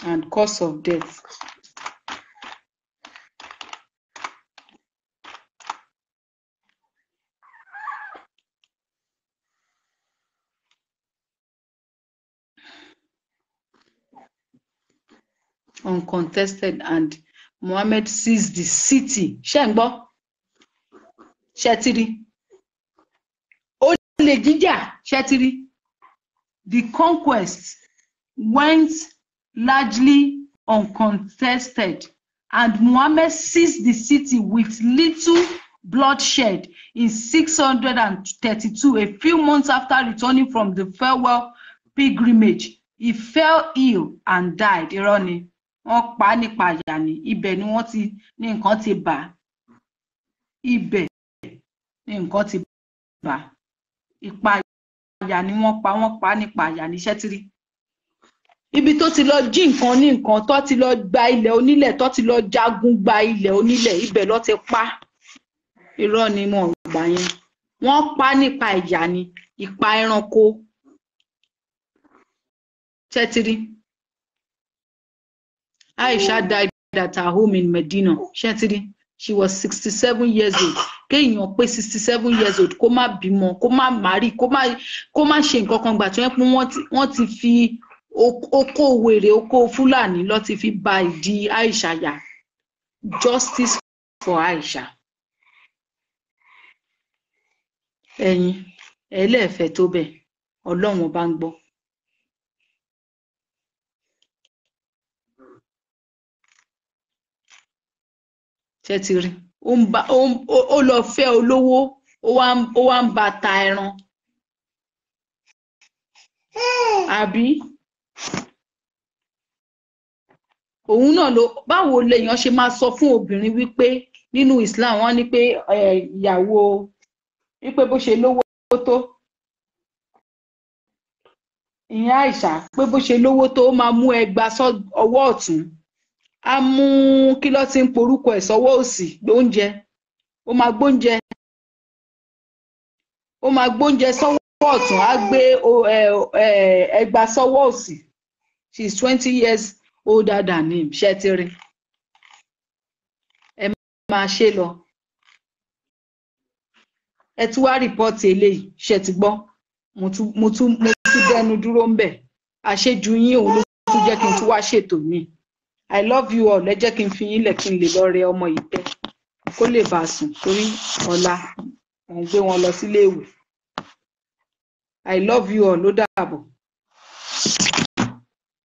C: and cause of death. Uncontested, and Muhammad seized the city. Shengbo, Shetiri. Ole Jija, Shetiri. The conquest went largely uncontested, and Muhammad seized the city with little bloodshed in 632, a few months after returning from the farewell pilgrimage. He fell ill and died. Ironi. Wọ́n pa nípa àyà ni, ibẹ̀ ni wọ́n ti ní nǹkan ti bà, ibẹ̀ ni nǹkan ti bà, ipa àyà ni wọ́n pa nípa àyà ní Ṣẹ́tírí. Ibi tó ti lọ jí nǹkan ní nǹkan, tó ti lọ gba ilẹ̀ onílẹ̀, tó ti lọ jagun gba ilẹ̀ onílẹ̀, ibẹ̀ ló ti pa. Irọ́ ni mo gbà yẹn. Wọ́n pa nípa àyà ni, ipa ẹranko. Ṣẹ́tírí. Aisha died at her home in Medina. Ṣẹ́tírí. She was 67 years old. Kéèyàn pé 67 years old, kó má bímọ, kó má marry, kó má ṣe nǹkan kan gbà tí wọ́n ti fi oko wèrè, oko Fúlàní ló ti fi ba ìdí Aisha yà. Justice for Aisha. Ẹ̀yin ẹlẹ́ẹ̀fẹ́ tó bẹ̀, Ọlọ́run bá ń gbọ́. Ṣẹ́tírí. Ó lọ fẹ́ olówó, ó wá ń ba ta ẹran. Àbí? Òun náà báwo lèèyàn ṣe máa sọ fún obìnrin wípé nínú Islam wọ́n ní pé ìyàwó wípé bó ṣe lówó tó, ìyẹn Aisha pé bó ṣe lówó tó, ó máa mú ẹgba ọwọ́ ọ̀tún, á mú kí ló ti ń porúkọ ẹ̀ sọ́wọ́ òsì gbóúnjẹ, ó máa gbóúnjẹ sọ́wọ́ ọ̀tún, á gbé ẹgba sọ́wọ́ òsì. She is 20 years older than him. Ṣẹ́tírí. Ẹ máa ṣe lọ. Ẹ tún wá rìpọ́ọ̀tì eléyìí, ṣe ti gbọ́. Mo tún dẹnu dúró ń bẹ̀. Àṣejù yín òun ló tún jẹ́ kí n tún wá ṣètò mi. I love you all. Ẹ jẹ́ kí n fi yín lẹ̀ kí n lè lọ rẹ ọmọ yìí tẹ́ kó lè bá a sùn torí ọ̀la mo ń gbé wọn lọ sílé ìwé. I love you all. Ló dàbọ̀.